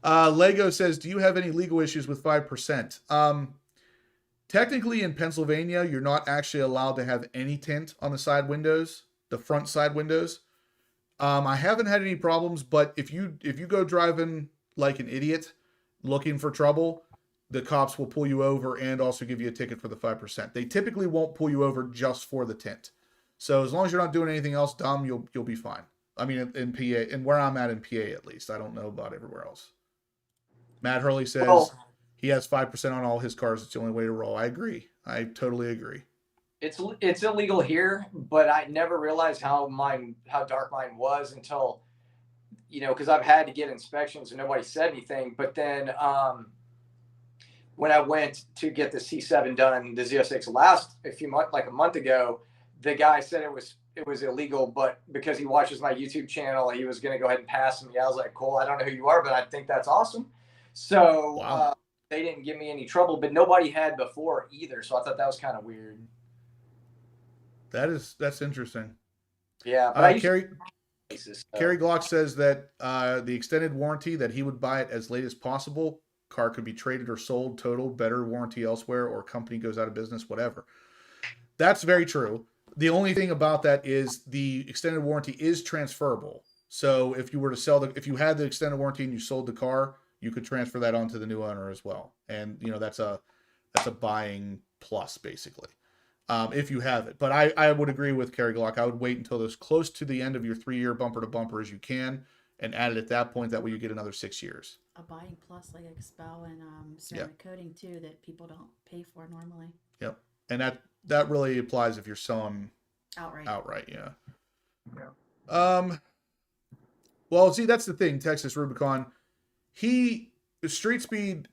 Lego says, do you have any legal issues with 5%? Technically in Pennsylvania, you're not actually allowed to have any tint on the side windows, the front side windows. I haven't had any problems, but if you go driving like an idiot looking for trouble, the cops will pull you over and also give you a ticket for the 5%. They typically won't pull you over just for the tint. So as long as you're not doing anything else dumb, you'll be fine. I mean, in PA, and where I'm at in PA at least, I don't know about everywhere else. Matt Hurley says he has 5% on all his cars. It's the only way to roll. I agree. I totally agree. It's illegal here, but I never realized how dark mine was until, because I've had to get inspections and nobody said anything. But then when I went to get the C7 done, the Z06 like a month ago, the guy said it was illegal, but because he watches my YouTube channel, he was going to go ahead and pass me. I was like, cool, I don't know who you are, but I think that's awesome. So wow. They didn't give me any trouble, but nobody had before either. So I thought that was kind of weird. That's interesting. Yeah. But Kerry Glock says that the extended warranty, that he would buy it as late as possible. Car could be traded or sold, totaled, better warranty elsewhere, or company goes out of business, whatever. That's very true. The only thing about that is the extended warranty is transferable. So if you were to if you had the extended warranty and you sold the car, you could transfer that on to the new owner as well. And that's a buying plus basically. If you have it. But I would agree with Kerry Glock. I would wait until as close to the end of your 3-year bumper to bumper as you can and add it at that point. That way you get another 6 years. A buying plus like Expel and ceramic coating too that people don't pay for normally. Yep. And that really applies if you're selling outright, yeah. Well, see, that's the thing, Texas Rubicon. Street speed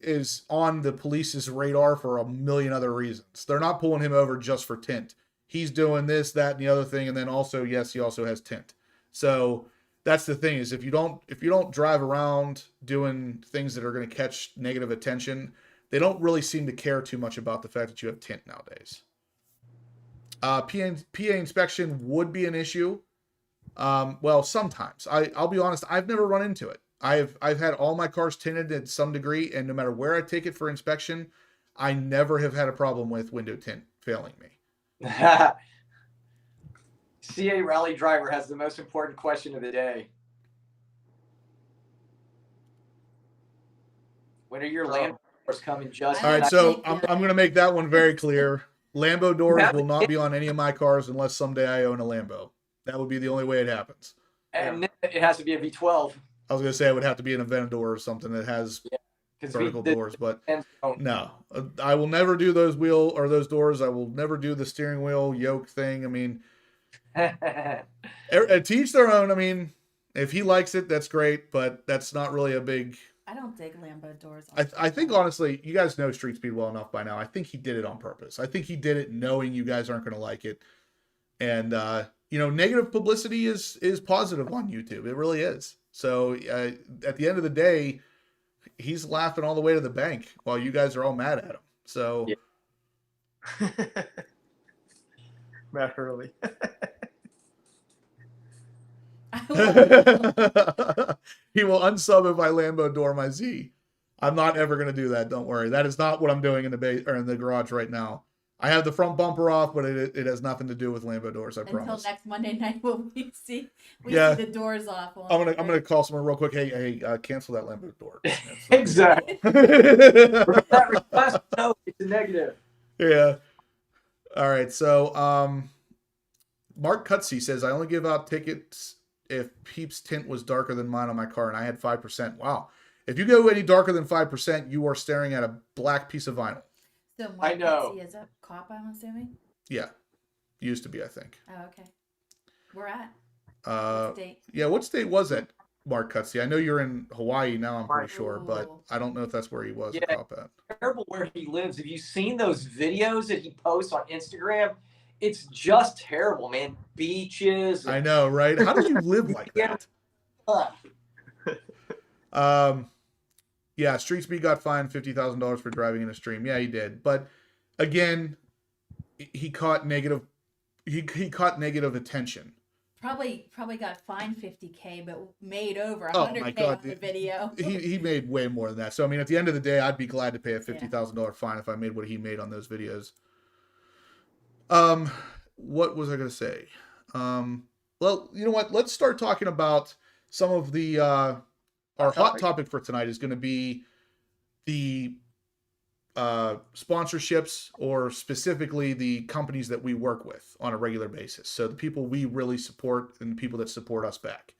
is on the police's radar for a million other reasons. They're not pulling him over just for tint. He's doing this, that, and the other thing, and then also, yes, he also has tint. So that's the thing, is if you don't drive around doing things that are going to catch negative attention, they don't really seem to care too much about the fact that you have tint nowadays. PA inspection would be an issue. Well, sometimes. I'll be honest, I've never run into it. I've had all my cars tinted at some degree, and no matter where I take it for inspection, I never have had a problem with window tint failing me. C8 Rally Driver has the most important question of the day. When are your Lambo doors coming, Justin? All right, so I'm going to make that one very clear. Lambo doors will not be on any of my cars unless someday I own a Lambo. That would be the only way it happens. And it has to be a V12. I was going to say it would have to be an Aventador or something that has vertical doors, but no. I will never do those those doors. I will never do the steering wheel yoke thing. I mean, to each their own. I mean, if he likes it, that's great, but that's not really a big I don't dig Lambo doors. I think honestly, you guys know Street Speed well enough by now. I think he did it on purpose. I think he did it knowing you guys aren't going to like it. And you know, negative publicity is positive on YouTube. It really is. So at the end of the day, he's laughing all the way to the bank while you guys are all mad at him. So Yeah. Matt Hurley. He will unsub if I Lambo door my Z. I'm not ever going to do that. Don't worry. That is not what I'm doing in the garage right now. I have the front bumper off, but it has nothing to do with Lambo doors. I promise. Until next Monday night when we see Yeah. the doors off. I'm gonna call someone real quick. Hey, cancel that Lambo door. Exactly. That request, no, it's a negative. Yeah. All right. So, Mark Cutsey says, I only give out tickets if Peep's tint was darker than mine on my car, and I had 5%. Wow. If you go any darker than 5%, you are staring at a black piece of vinyl. So I know. Mark is a cop, I'm assuming? Yeah. Used to be, I think. Oh, okay. Where at? What State? Yeah, what state was that, Mark Cutsey? I know you're in Hawaii now, I'm pretty sure, Ooh. but I don't know if that's where he was a Yeah. cop at. Terrible where he lives. Have you seen those videos that he posts on Instagram? It's just terrible, man. Beaches. I know, right? How do you live like that? Yeah, Street Speed got fined $50,000 for driving in a stream. Yeah, he did. But again, he caught negative. He caught negative attention. Probably got fined $50K, but made over Oh my $100K God, on the video. He made way more than that. So I mean, at the end of the day, I'd be glad to pay a $50,000 fine if I made what he made on those videos. What was I going to say? Well, you know what? Let's start talking about some of the our hot topic for tonight is going to be the sponsorships, or specifically the companies that we work with on a regular basis. So the people we really support and the people that support us back.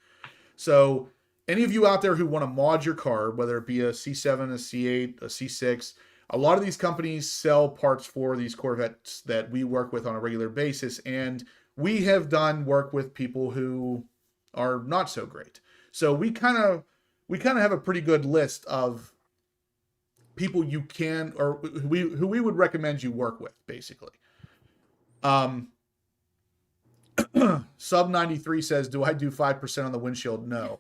So any of you out there who want to mod your car, whether it be a C7, a C8, a C6, a lot of these companies sell parts for these Corvettes that we work with on a regular basis. And we have done work with people who are not so great. So we kind of have a pretty good list of people you can, or who we would recommend you work with, basically. Sub 93 says, do I do 5% on the windshield? No.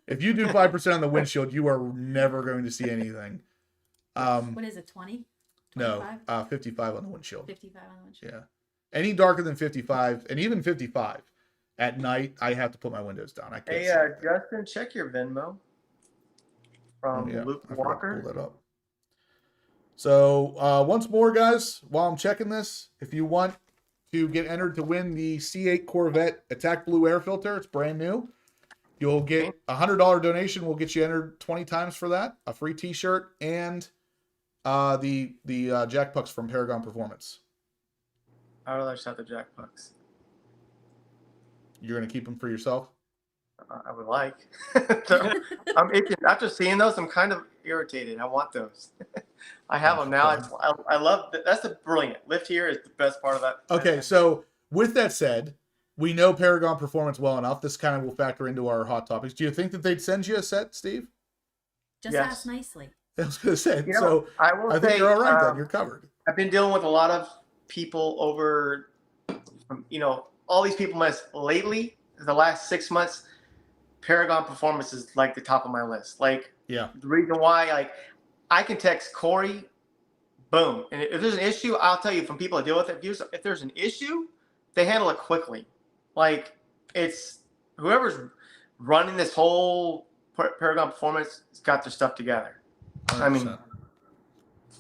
If you do 5% on the windshield, you are never going to see anything. What is it, 20? No, 55 on the windshield. 55 on the windshield. Yeah. Any darker than 55, and even 55 at night, I have to put my windows down. I can't Hey, see Justin, check your Venmo from Luke I forgot to Walker. pull that up. So once more, guys, while I'm checking this, if you want to get entered to win the C8 Corvette Attack Blue air filter, it's brand new. You'll get a $100 donation. Will get you entered 20 times for that. A free T-shirt and the Jack Pucks from Paragon Performance. I would like to have the Jack Pucks. You're gonna keep them for yourself? I would like. So, I'm itching. After seeing those, I'm kind of irritated. I want those. I have them now. I love that. That's brilliant. Lift here is the best part of that. Okay, so with that said, we know Paragon Performance well enough. This kind of will factor into our hot topics. Do you think that they'd send you a set, Steve? Just Yes. ask nicely. I was going to say. You know, So I think you're all right then. You're covered. I've been dealing with a lot of people over, all these people lately. The last 6 months, Paragon Performance is like the top of my list. Like, Yeah. the reason why, like, I can text Corey, boom, and if there's an issue, I'll tell you from people that deal with it. If there's an issue, they handle it quickly. Like, it's whoever's running this whole Paragon Performance has got their stuff together. 100%. I mean, all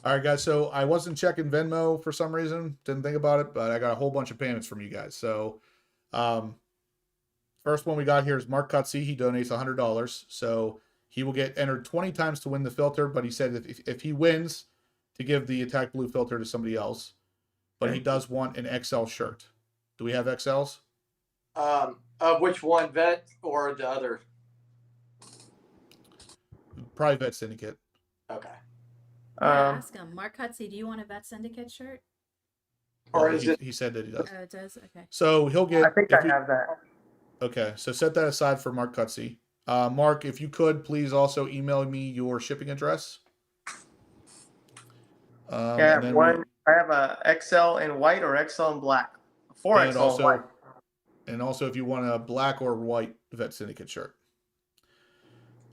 right, guys. So I wasn't checking Venmo for some reason. Didn't think about it, but I got a whole bunch of payments from you guys. So, first one we got here is Mark Cutsey. He donates $100. So he will get entered 20 times to win the filter. But he said that if he wins, to give the Attack Blue filter to somebody else. But he does want an XL shirt. Do we have XLs? Which one, Vet or the other? Probably Vet Syndicate. Okay. Ask him. Mark Cutsey, do you want a Vet Syndicate shirt? Or is it? He said that he does. Oh, it does? Okay. So he'll get. I think I have that. Okay, so set that aside for Mark Cutsey. Mark, if you could, please also email me your shipping address. Yeah, I have a XL in white or XL in black. 4XL in white. And also if you want a black or white Vet Syndicate shirt.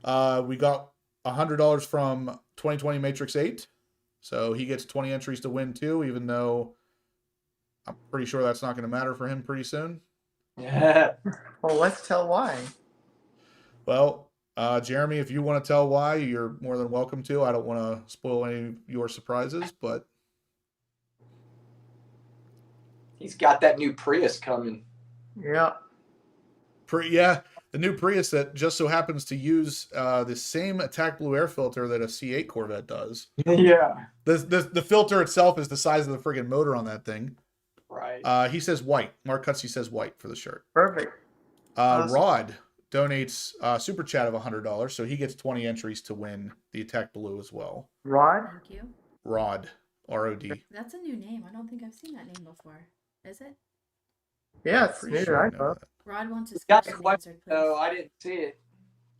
We got $100 from 2020 Matrix 8. So he gets 20 entries to win too, even though I'm pretty sure that's not going to matter for him pretty soon. Yeah. Well, let's tell why. Well, Jeremy, if you want to tell why, you're more than welcome to. I don't want to spoil any of your surprises, but He's got that new Prius coming. Yeah. Yeah, the new Prius that just so happens to use the same attack blue air filter that a C8 Corvette does. Yeah. The filter itself is the size of the friggin' motor on that thing. Right. He says white. Mark Cutsey says white for the shirt. Perfect. Awesome. Rod donates super chat of $100, so he gets 20 entries to win the attack blue as well. Rod? Thank you. Rod, R-O-D. That's a new name. I don't think I've seen that name before. Is it? Yeah, it's new. Sure, I know. Rod wants his Got question the answered, please. Oh, I didn't see it.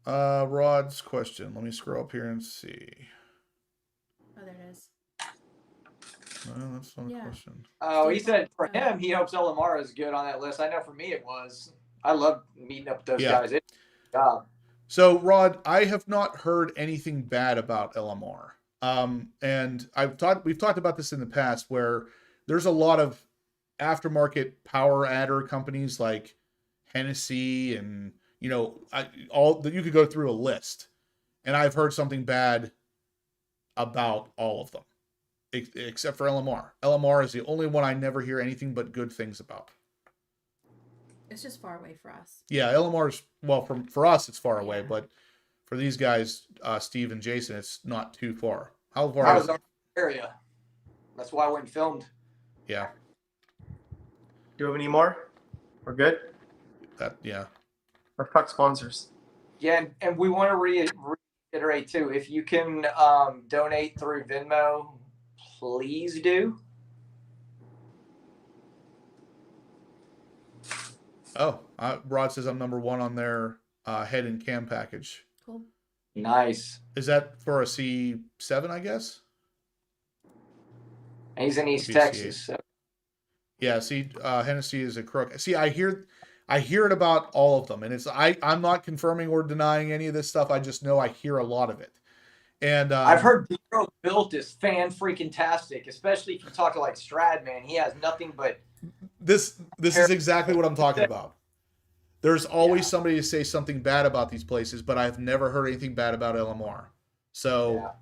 Rod's question. Let me scroll up here and see. Oh, there it is. Well, that's not a Yeah. question. Oh, he said for him, he hopes LMR is good on that list. I know for me it was. I love meeting up with those guys. It's a job. So, Rod, I have not heard anything bad about LMR. And we've talked about this in the past where there's a lot of aftermarket power adder companies like Hennessy and, you could go through a list. And I've heard something bad about all of them, except for LMR. LMR is the only one I never hear anything but good things about. It's just far away for us. Yeah, LMR's, well, for us, it's far away, but for these guys, Steve and Jason, it's not too far. How far is it? Area. That's why I went and filmed. Yeah. Do you have any more? We're good? Yeah. Let's talk sponsors. Yeah, and we want to reiterate, too, if you can donate through Venmo, please do. Oh, Rod says I'm #1 on their head and cam package. Cool. Nice. Is that for a C7, I guess? And he's in East Texas. So. Yeah, see, Hennessy is a crook. See, I hear it about all of them, and I'm not confirming or denying any of this stuff. I just know I hear a lot of it. And I've heard Bureau Built is fan-freaking-tastic, especially if you talk to like Stradman. He has nothing but... This is exactly what I'm talking about. There's always somebody to say something bad about these places, but I've never heard anything bad about LMR. So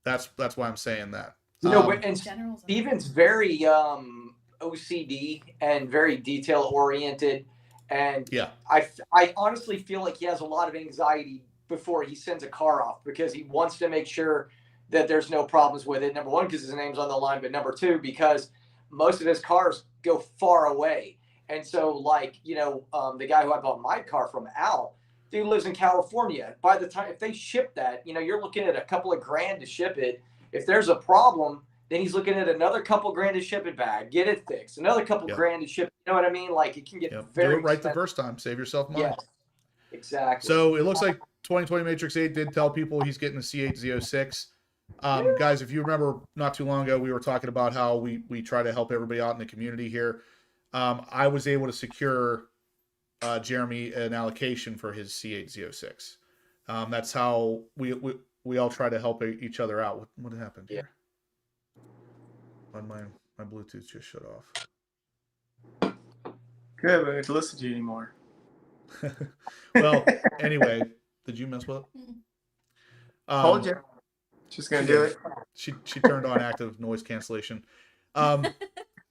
that's why I'm saying that. And Steven's very OCD and very detail-oriented. And I honestly feel like he has a lot of anxiety before he sends a car off because he wants to make sure that there's no problems with it. Number one, because his name's on the line, but number two, because most of his cars go far away. And so, like, the guy who I bought my car from, Al, dude lives in California. By the time, if they ship that, you're looking at a couple of grand to ship it. If there's a problem, then he's looking at another couple grand to ship it back, get it fixed. Another couple grand to ship it. You know what I mean? Like, it can get very do it right expensive. the first time. Save yourself money. Yeah, exactly. So it looks like 2020 Matrix 8 did tell people he's getting the C8 Z06. Guys, if you remember not too long ago, we were talking about how we try to help everybody out in the community here. I was able to secure Jeremy an allocation for his C8 Z06. That's how we all try to help each other out. What happened here? My Bluetooth just shut off. Good, we don't have to listen to you anymore. Well, anyway, did you mess with it? Told you. She's gonna do it. She turned on active noise cancellation.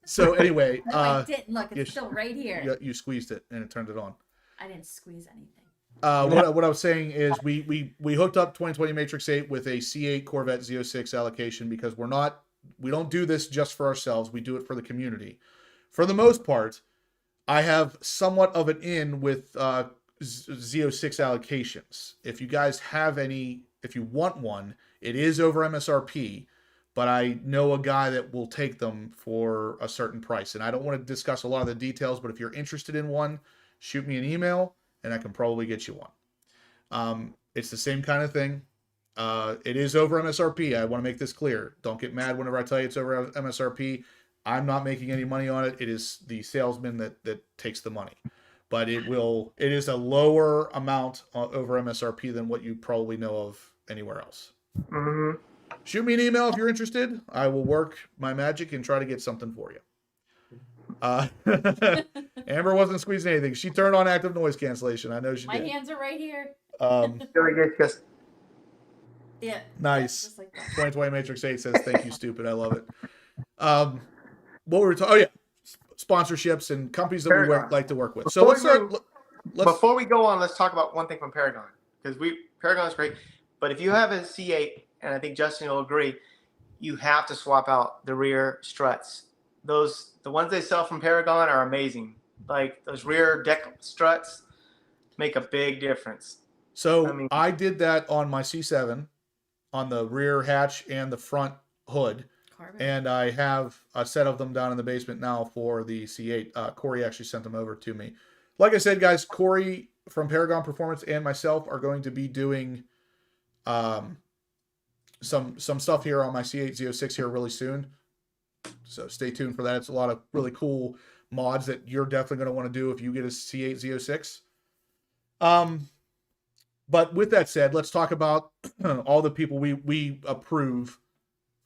So anyway, no, I didn't. Look, it's still right here. You squeezed it and it turned it on. I didn't squeeze anything. What I was saying is we hooked up 2020 Matrix 8 with a C8 Corvette Z06 allocation because we don't do this just for ourselves. We do it for the community. For the most part, I have somewhat of an in with Z06 allocations. If you guys have any, if you want one, it is over MSRP, but I know a guy that will take them for a certain price. And I don't want to discuss a lot of the details, but if you're interested in one, shoot me an email and I can probably get you one. It's the same kind of thing. It is over MSRP. I want to make this clear. Don't get mad whenever I tell you it's over MSRP. I'm not making any money on it. It is the salesman that takes the money. But it is a lower amount over MSRP than what you probably know of anywhere else. Mm-hmm. Shoot me an email if you're interested. I will work my magic and try to get something for you. Amber wasn't squeezing anything. She turned on active noise cancellation. I know she did. My hands are right here. Yeah. Nice. Just like that. 2020 Matrix 8 says, thank you, stupid. I love it. What were we talking? Oh, yeah. Sponsorships and companies that Paragon. we like to work with. So Before we go on, let's talk about one thing from Paragon. Because Paragon is great. But if you have a C8, and I think Justin will agree, you have to swap out the rear struts. The ones they sell from Paragon are amazing. Like those rear deck struts make a big difference. So I did that on my C7 on the rear hatch and the front hood. Carbon. And I have a set of them down in the basement now for the C8. Corey actually sent them over to me. Like I said, guys, Corey from Paragon Performance and myself are going to be doing some stuff here on my C8 Z06 here really soon. So stay tuned for that. It's a lot of really cool mods that you're definitely going to want to do if you get a C8 Z06. But with that said, let's talk about all the people we approve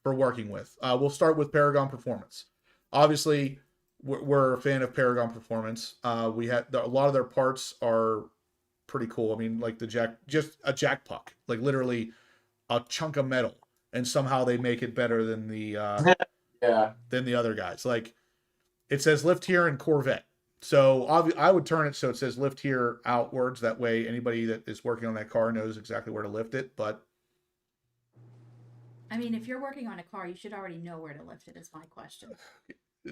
for working with. We'll start with Paragon Performance. Obviously, we're a fan of Paragon Performance. We had a lot of their parts are pretty cool. I mean, like just a jack puck, like literally a chunk of metal, and somehow they make it better than the than the other guys. Like it says lift here in Corvette. So I would turn it so it says lift here outwards. That way anybody that is working on that car knows exactly where to lift it. But I mean, if you're working on a car, you should already know where to lift it, is my question.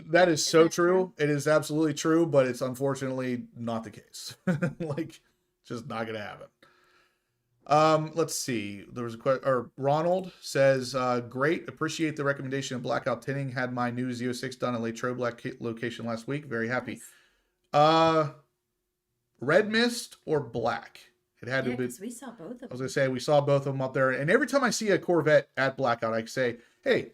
that is so true. It is absolutely true, but it's unfortunately not the case. Like, just not going to happen. Let's see. There was a question, or Ronald says, great. Appreciate the recommendation of blackout tinting. Had my new Z06 done at Latrobe location last week. Very happy. Red mist or black? It had to be. We saw both of them. I was going to say, we saw both of them up there. And every time I see a Corvette at blackout, I say, hey,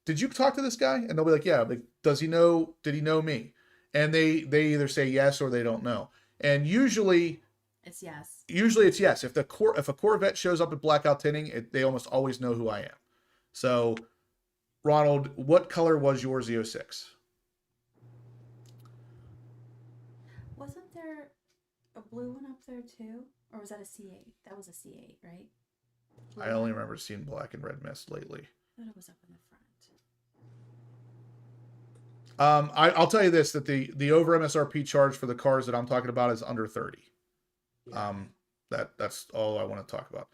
did you talk to this guy? And they'll be like, yeah. Like, did he know me? And they either say yes or they don't know. And usually it's yes. Usually it's yes. If a Corvette shows up at blackout tinting, they almost always know who I am. So, Ronald, what color was your Z06? Wasn't there a blue one up there too? Or was that a C8? That was a C8, right? Blue I only remember seeing black and red mist lately. I thought it was up in the front. I'll tell you this, that the over MSRP charge for the cars that I'm talking about is under 30. Yeah. That's all I want to talk about.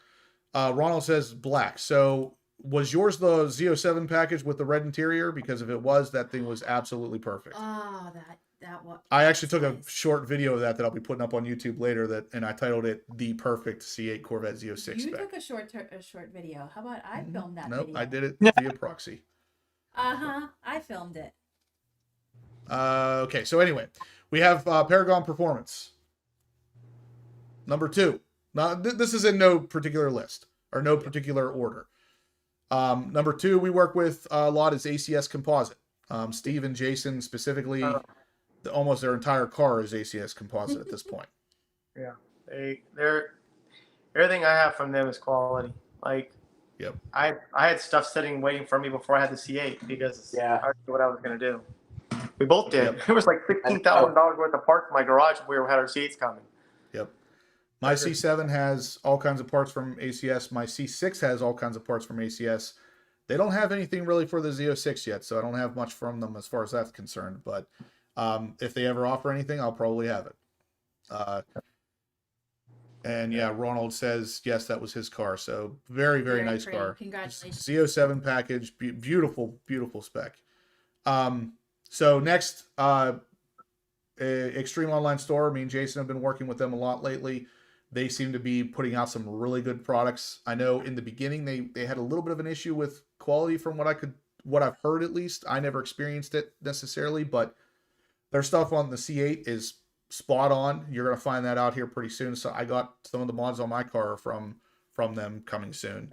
Ronald says black. So was yours the Z07 package with the red interior? Because if it was, that thing was absolutely perfect. Oh, that one. I actually took a short video of that I'll be putting up on YouTube later, and I titled it "The Perfect C8 Corvette Z06 You spec." took a short video. How about I filmed that Nope, video? I did it via proxy. I filmed it. Okay, so anyway, we have Paragon Performance. Number 2. Now, this is in no particular list or no particular order. Number 2 we work with a lot is ACS Composite. Steve and Jason specifically, almost their entire car is ACS Composite at this point. Yeah, they're everything I have from them is quality. Like, yep. I had stuff sitting waiting for me before I had the C8 because I knew what I was gonna do. We both did. Yep. It was like $16,000 worth of parts in my garage when we had our C8s coming. Yep. My C7 has all kinds of parts from ACS. My C6 has all kinds of parts from ACS. They don't have anything really for the Z06 yet, so I don't have much from them as far as that's concerned. But if they ever offer anything, I'll probably have it. And yeah, Ronald says, yes, that was his car. So very, very nice pretty. car. Congratulations. Z07 package, beautiful, beautiful spec. So next, Extreme Online Store. Me and Jason have been working with them a lot lately. They seem to be putting out some really good products. I know in the beginning they had a little bit of an issue with quality from what I've heard at least. I never experienced it necessarily, but their stuff on the C8 is spot on. You're going to find that out here pretty soon. So I got some of the mods on my car from them coming soon.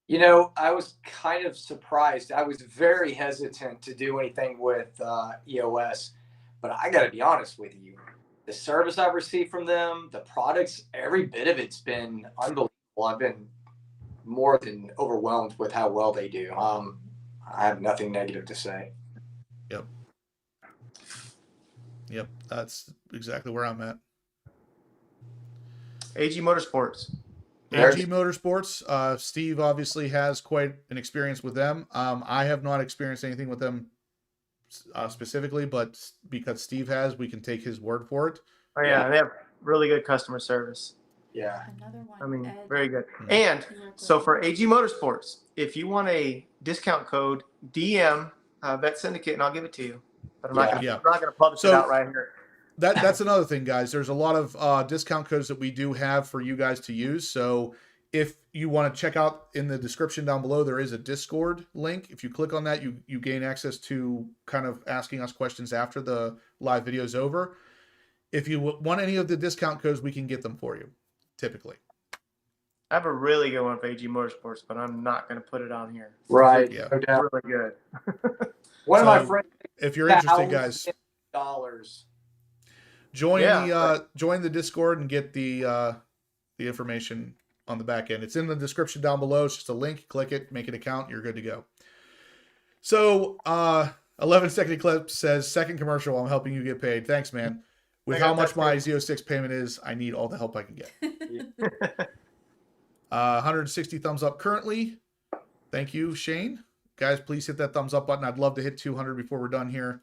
You know, I was kind of surprised. I was very hesitant to do anything with EOS, but I got to be honest with you. The service I've received from them, the products, every bit of it's been unbelievable. I've been more than overwhelmed with how well they do. I have nothing negative to say. Yep, that's exactly where I'm at. AG Motorsports. AG Motorsports. Steve obviously has quite an experience with them. I have not experienced anything with them specifically, but because Steve has, we can take his word for it. Oh yeah, they have really good customer service. Yeah. Another one. I mean, Ed, very good. Mm-hmm. And so for AG Motorsports, if you want a discount code, DM Vet Syndicate, and I'll give it to you. But I'm not going to publish it out right here. That's another thing, guys. There's a lot of discount codes that we do have for you guys to use. So if you want to check out in the description down below, there is a Discord link. If you click on that, you gain access to kind of asking us questions after the live video is over. If you want any of the discount codes, we can get them for you, typically. I have a really good one for AG Motorsports, but I'm not going to put it on here. Right. Yeah. It's really good. One of my friends. If you're interested, guys, $1,000. join the Discord and get the information on the back end. It's in the description down below. It's just a link. Click it, make an account. You're good to go. So 11-second clip says, second commercial, I'm helping you get paid. Thanks, man. With how much my Z06 payment is, I need all the help I can get. 160 thumbs up currently. Thank you, Shane. Guys, please hit that thumbs up button. I'd love to hit 200 before we're done here.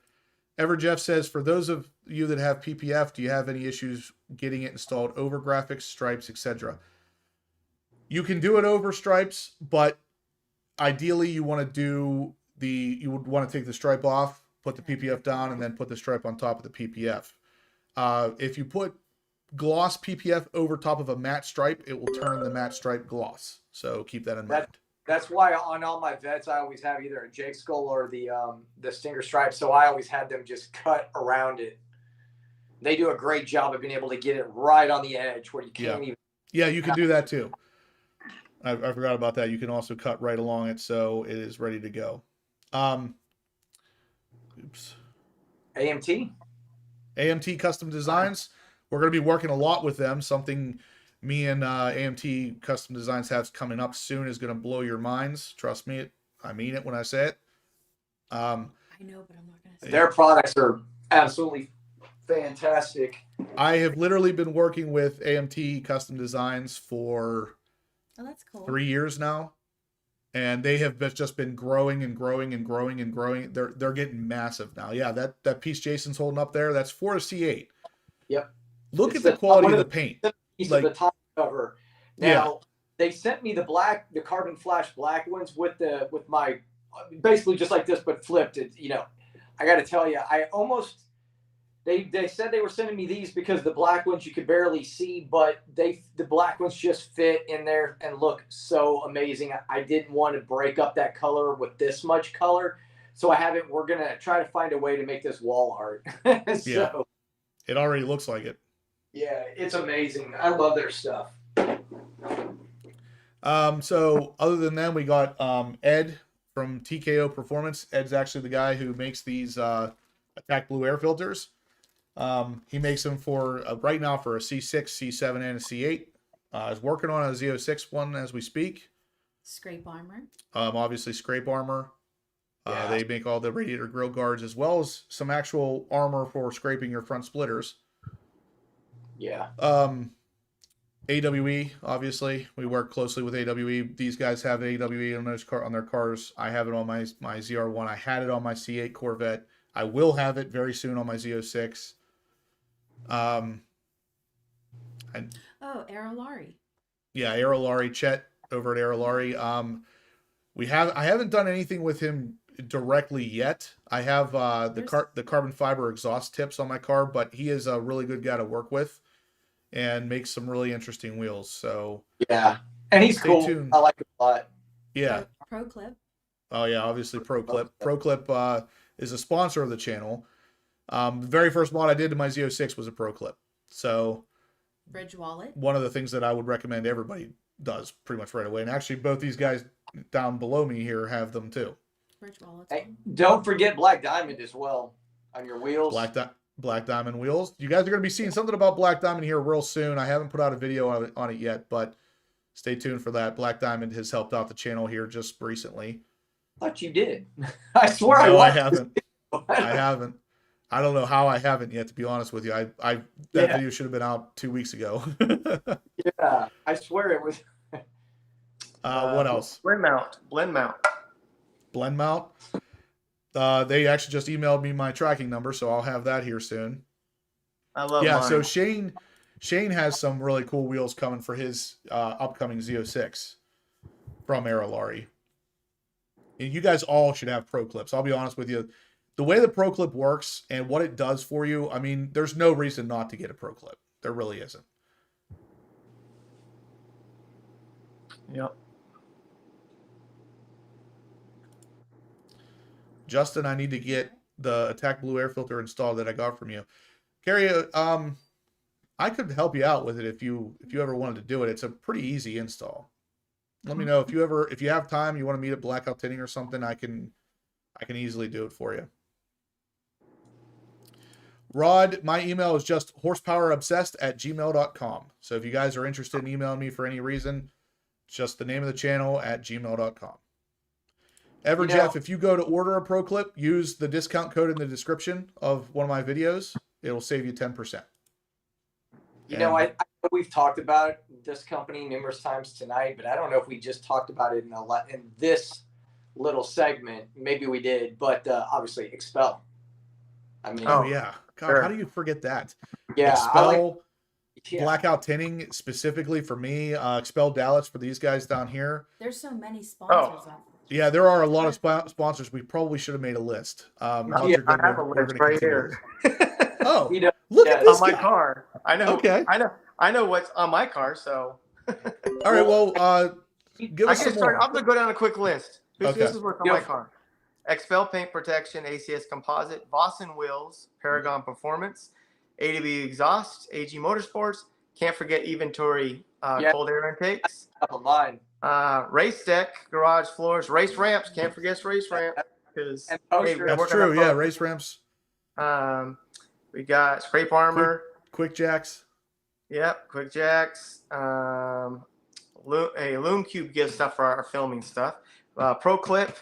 Jeff says, for those of you that have PPF, do you have any issues getting it installed over graphics, stripes, etc.? You can do it over stripes, but ideally you want to you would want to take the stripe off, put the PPF down, and then put the stripe on top of the PPF. If you put gloss PPF over top of a matte stripe, it will turn the matte stripe gloss. So keep that in mind. That's why on all my Vets, I always have either a Jake Skull or the Stinger stripe. So I always had them just cut around it. They do a great job of being able to get it right on the edge where you can't even. Yeah, you can do that too. I forgot about that. You can also cut right along it, so it is ready to go. Oops. AMT Custom Designs. We're going to be working a lot with them. Something me and AMT Custom Designs have coming up soon is going to blow your minds. Trust me, I mean it when I say it. I know, but I'm not going to say Their products are absolutely fantastic. I have literally been working with AMT Custom Designs for that's cool. 3 years now, and they have just been growing and growing and growing and growing. They're getting massive now. Yeah, that piece Jason's holding up there, that's for a C8. Yep. Look at the quality of the paint. Piece of the top cover. Now Yeah. they sent me the carbon flash black ones with my basically just like this but flipped. It, I got to tell you, I almost they said they were sending me these because the black ones you could barely see, but the black ones just fit in there and look so amazing. I didn't want to break up that color with this much color, so I haven't. We're gonna try to find a way to make this wall art. Yeah, it already looks like it. Yeah, it's amazing. I love their stuff. So other than that, we got Ed from TKO Performance. Ed's actually the guy who makes these Attack Blue air filters. He makes them for right now for a C6, C7, and a C8. Is working on a Z06 one as we speak. Scrape armor. Obviously scrape armor. They make all the radiator grill guards as well as some actual armor for scraping your front splitters. Yeah. AWE, obviously, we work closely with AWE. These guys have AWE on their cars. I have it on my ZR1. I had it on my C8 Corvette. I will have it very soon on my Z06. Aerolari. Yeah, Aerolari, Chet over at Aerolari. I haven't done anything with him directly yet. I have the carbon fiber exhaust tips on my car, but he is a really good guy to work with and makes some really interesting wheels. So yeah, and he's cool. Tuned. I like him a lot. Yeah. Pro Clip. Oh yeah, obviously Pro Clip. Pro Clip is a sponsor of the channel. The very first mod I did to my Z06 was a Pro Clip. So Bridge wallet. one of the things that I would recommend everybody does pretty much right away. And actually both these guys down below me here have them too. Bridge wallet. Hey, don't forget Black Diamond as well on your wheels. Black Diamond wheels. You guys are going to be seeing something about Black Diamond here real soon. I haven't put out a video on it yet, but stay tuned for that. Black Diamond has helped out the channel here just recently. I thought you did. I swear No, I I haven't. I haven't. I don't know how I haven't yet, to be honest with you. That video should have been out 2 weeks ago. Yeah, I swear it was. What else? Blend mount. Blend mount. They actually just emailed me my tracking number, so I'll have that here soon. I love Yeah, mine. so Shane has some really cool wheels coming for his upcoming Z06 from ERAY. And you guys all should have Pro Clips. I'll be honest with you. The way the Pro Clip works and what it does for you, I mean, there's no reason not to get a Pro Clip. There really isn't. Yep. Justin, I need to get the Attack Blue air filter installed that I got from you. Carrie, I could help you out with it if you ever wanted to do it. It's a pretty easy install. Let me know if you have time, you want to meet at Blackout Tinting or something, I can easily do it for you. Rod, my email is just horsepowerobsessed@gmail.com. So if you guys are interested in emailing me for any reason, it's just the name of the channel @gmail.com. Jeff, if you go to order a Pro Clip, use the discount code in the description of one of my videos. It'll save you 10%. I know we've talked about this company numerous times tonight, but I don't know if we just talked about it in this little segment. Maybe we did, but obviously Expel. I mean, oh yeah, God, sure. How do you forget that? Yeah, Expel, Blackout Tinting specifically for me. Expel Dallas for these guys down here. There's so many sponsors out there. Yeah, there are a lot of sponsors. We probably should have made a list. I have a list right here. Oh, look at this on my guy. car. I know. Okay. I know what's on my car. So. All right. Well, give us some more. I'm gonna go down a quick list. Okay. This is what's on my car. Expel paint protection, ACS Composite, Boston wheels, Paragon Performance, AW exhaust, AG Motorsports. Can't forget Inventory cold air intakes. Mine. Race deck, garage floors, race ramps. Can't forget race ramp because That's true. Yeah, race ramps. We got scrape armor, quick jacks. Yep, quick jacks. A Loom Cube gives stuff for our filming stuff. Pro Clip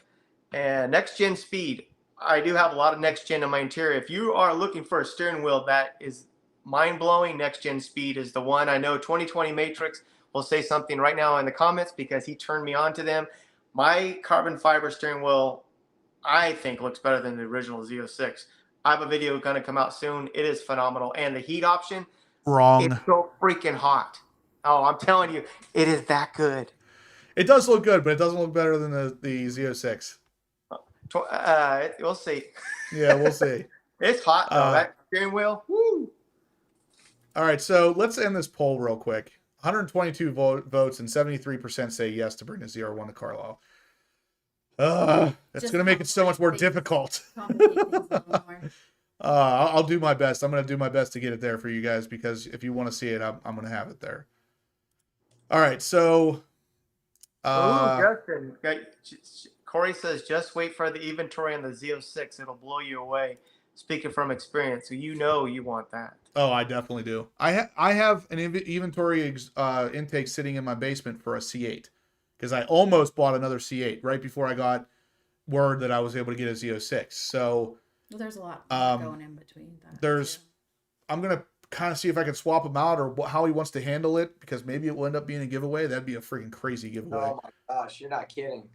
and next gen speed. I do have a lot of next gen in my interior. If you are looking for a steering wheel that is mind blowing, next gen speed is the one. I know 2020 Matrix will say something right now in the comments because he turned me on to them. My carbon fiber steering wheel, I think, looks better than the original Z06. I have a video going to come out soon. It is phenomenal. And the heat option, wrong. It's so freaking hot. Oh, I'm telling you, it is that good. It does look good, but it doesn't look better than the Z06. We'll see. Yeah, we'll see. It's hot though. That steering wheel. Woo. All right, so let's end this poll real quick. 122 votes and 73% say yes to bring the ZR1 to Carlisle. That's going to make it so much more difficult. I'll do my best. I'm going to do my best to get it there for you guys because if you want to see it, I'm going to have it there. All right, so. Justin. Corey says, just wait for the inventory on the Z06. It'll blow you away. Speaking from experience, so you know you want that. Oh, I definitely do. I have an inventory intake sitting in my basement for a C8 because I almost bought another C8 right before I got word that I was able to get a Z06. So there's a lot going in between that. I'm going to kind of see if I can swap him out or how he wants to handle it because maybe it will end up being a giveaway. That'd be a freaking crazy giveaway. Oh my gosh, you're not kidding.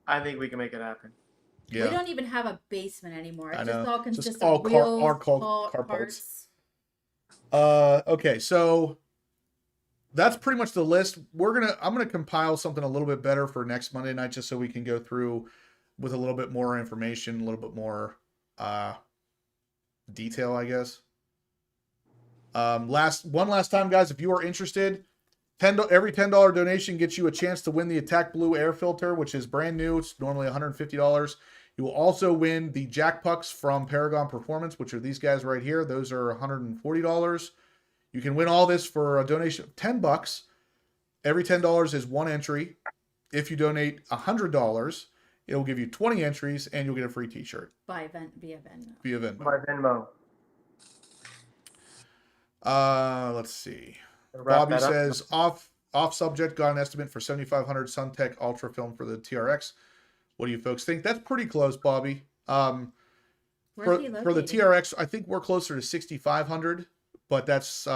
I think we can make it happen. Yeah. We don't even have a basement anymore. It's just all consists all of wheels, car parts. Okay, so that's pretty much the list. I'm gonna compile something a little bit better for next Monday night, just so we can go through with a little bit more information, a little bit more detail, I guess. One last time, guys, if you are interested Every $10 donation gets you a chance to win the Attack Blue air filter, which is brand new. It's normally $150. You will also win the Jack Pucks from Paragon Performance, which are these guys right here. Those are $140. You can win all this for a donation of $10. Every $10 is one entry. If you donate $100, it will give you 20 entries, and you'll get a free T-shirt. Via Venmo. Via Venmo. By Venmo. Let's see. Wrap Bobby that up. says, off subject, got an estimate for 7,500 Suntech Ultra Film for the TRX. What do you folks think? That's pretty close, Bobby. Where's For he the located? TRX, I think we're closer to 6,500, but that's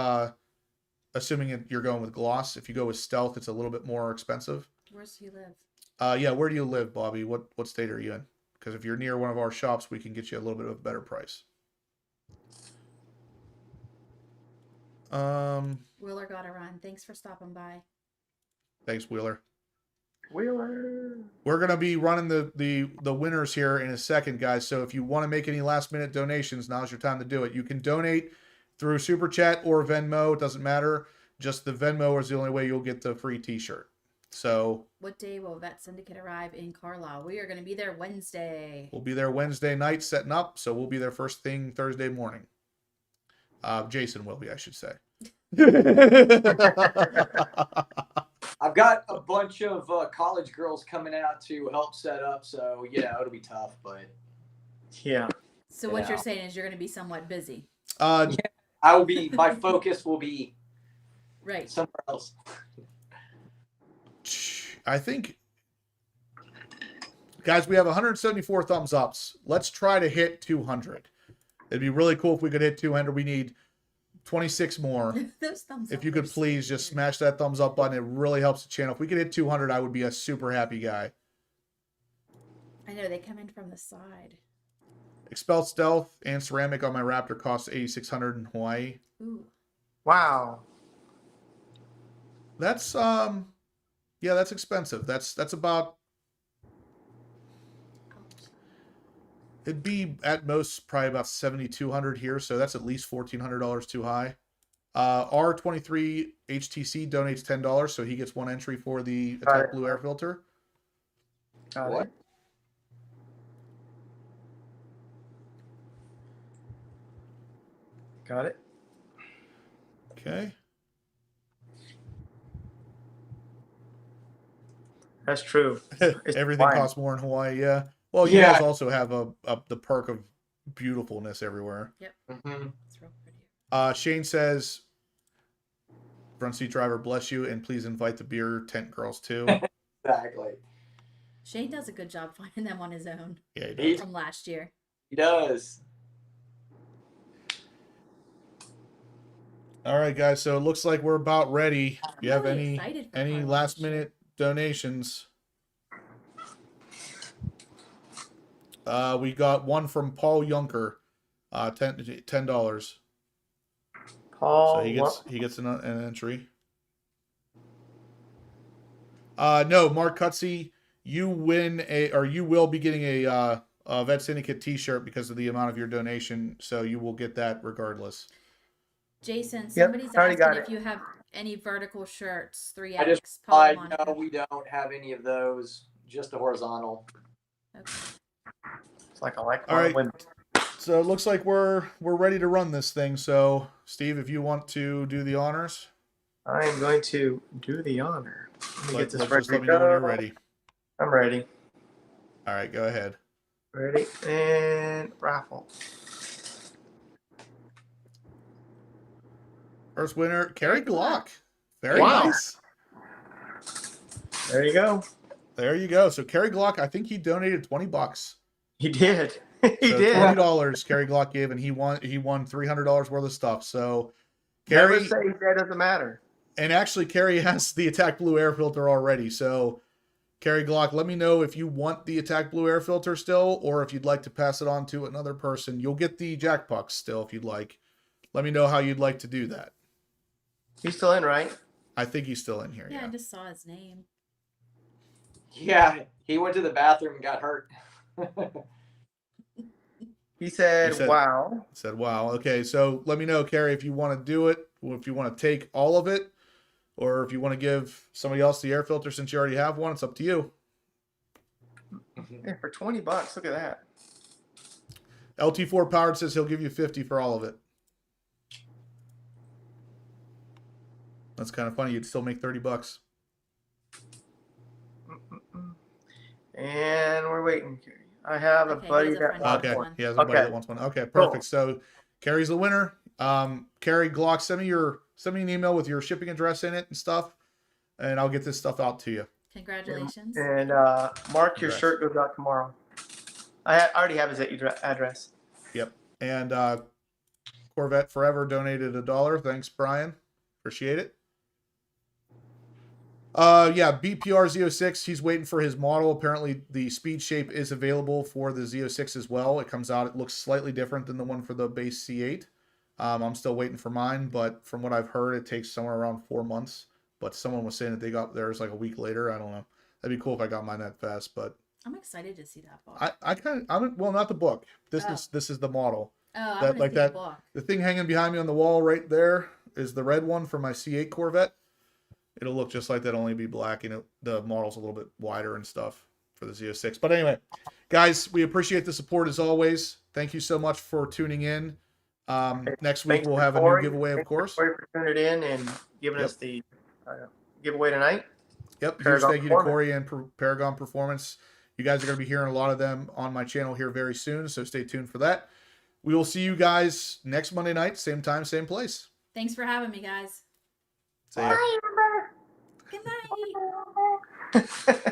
assuming you're going with gloss. If you go with stealth, it's a little bit more expensive. Where's he live? Yeah, where do you live, Bobby? What state are you in? Because if you're near one of our shops, we can get you a little bit of a better price. Wheeler got a run. Thanks for stopping by. Thanks, Wheeler. Wheeler. We're gonna be running the winners here in a second, guys. So if you want to make any last minute donations, now's your time to do it. You can donate through Super Chat or Venmo. It doesn't matter. Just the Venmo is the only way you'll get the free T-shirt. So What day will Vet Syndicate arrive in Carlisle? We are going to be there Wednesday. we'll be there Wednesday night setting up. So we'll be there first thing Thursday morning. Jason will be, I should say. I've got a bunch of college girls coming out to help set up, so it'll be tough, but Yeah. So what Yeah. you're saying is you're going to be somewhat busy. my focus will be Right. somewhere else. I think, guys, we have 174 thumbs ups. Let's try to hit 200. It'd be really cool if we could hit 200. We need 26 more. Those thumbs If up you are could so please just weird. smash that thumbs up button. It really helps the channel. If we could hit 200, I would be a super happy guy. I know they come in from the side. Expelled Stealth and Ceramic on my Raptor costs $8,600 in Hawaii. Ooh. Wow. That's yeah, that's expensive. That's about, Ouch. it'd be at most probably about 7,200 here, so that's at least $1,400 too high. R23 HTC donates $10, so he gets one entry for the Got Attack it. Blue air filter. Got What? it. Got it. Okay. That's true. It's Everything fine. costs more in Hawaii, yeah. Well, you Yeah. guys also have the perk of beautifulness everywhere. Mm-hmm. It's real pretty. Shane says, front seat driver, bless you, and please invite the beer tent girls too. Exactly. Shane does a good job finding them on his own Yeah, he does. He, from last year. he does. All right, guys. So it looks like we're about ready. If you have really excited for any Carlisle last this year. minute donations? We got one from Paul Yunker, $10. Paul. So he gets an entry. No, Mark Cutsey, you will be getting a Vet Syndicate T-shirt because of the amount of your donation. So you will get that regardless. Jason, Yep, somebody's already got asking if it. you have any vertical shirts, 3X, I just Polo no, Monica. we don't have any of those. Just a horizontal. Okay. It's like I like All right. women. So it looks like we're ready to run this thing. So Steve, if you want to do the honors, I am going to do the honor. Let me get this just let ready me to know when you're go. ready. I'm ready. All right, go ahead. Ready and raffle. First winner, Carrie Glock. Very Wow. nice. There you go. There you go. So Carrie Glock, I think he donated $20. He did. He So did. $20 Carrie Glock gave, and he won $300 worth of stuff. So Never Carrie, say that doesn't matter. and actually Carrie has the Attack Blue air filter already. So Carrie Glock, let me know if you want the Attack Blue air filter still, or if you'd like to pass it on to another person. You'll get the Jack Pucks still if you'd like. Let me know how you'd like to do that. He's still in, right? I think he's still in here. Yeah, Yeah. I just saw his name. Yeah, he went to the bathroom and got hurt. He said, He said- wow. Said, wow. Okay, so let me know, Carrie, if you want to do it, or if you want to take all of it, or if you want to give somebody else the air filter since you already have one, it's up to you. Yeah, for $20, look at that. LT4 Powered says he'll give you 50 for all of it. That's kind of funny. You'd still make $30. And we're waiting. I have a Okay, buddy he has a that friend wants Okay, one. he has a buddy Okay. that wants one. Okay, perfect. So Carrie's the winner. Carrie Glock, send me an email with your shipping address in it and stuff, and I'll get this stuff out to you. Congratulations. And Mark, your Congrats. shirt goes out tomorrow. I already have his address. Yep. And Corvette Forever donated $1. Thanks, Brian. Appreciate it. Yeah, BPR Z06, he's waiting for his model. Apparently the speed shape is available for the Z06 as well. It comes out, it looks slightly different than the one for the base C8. I'm still waiting for mine, but from what I've heard, it takes somewhere around 4 months. But someone was saying that they got theirs like a week later. I don't know. That'd be cool if I got mine that fast, but I'm excited to see that book. well, not the book. This Oh. is the model. Oh, I that- want to like see that- the book. The thing hanging behind me on the wall right there is the red one for my C8 Corvette. It'll look just like that, only be black, and the model's a little bit wider and stuff for the Z06. But anyway, guys, we appreciate the support as always. Thank you so much for tuning in. Next week Thanks we'll for have a new Corey. giveaway, of Thanks course. for tuning in and giving us the giveaway tonight. Yep. Huge Paragon thank you to Performance. Corey and Paragon Performance. You guys are going to be hearing a lot of them on my channel here very soon, so stay tuned for that. We will see you guys next Monday night, same time, same place. Thanks for having me, guys. See ya. Good night.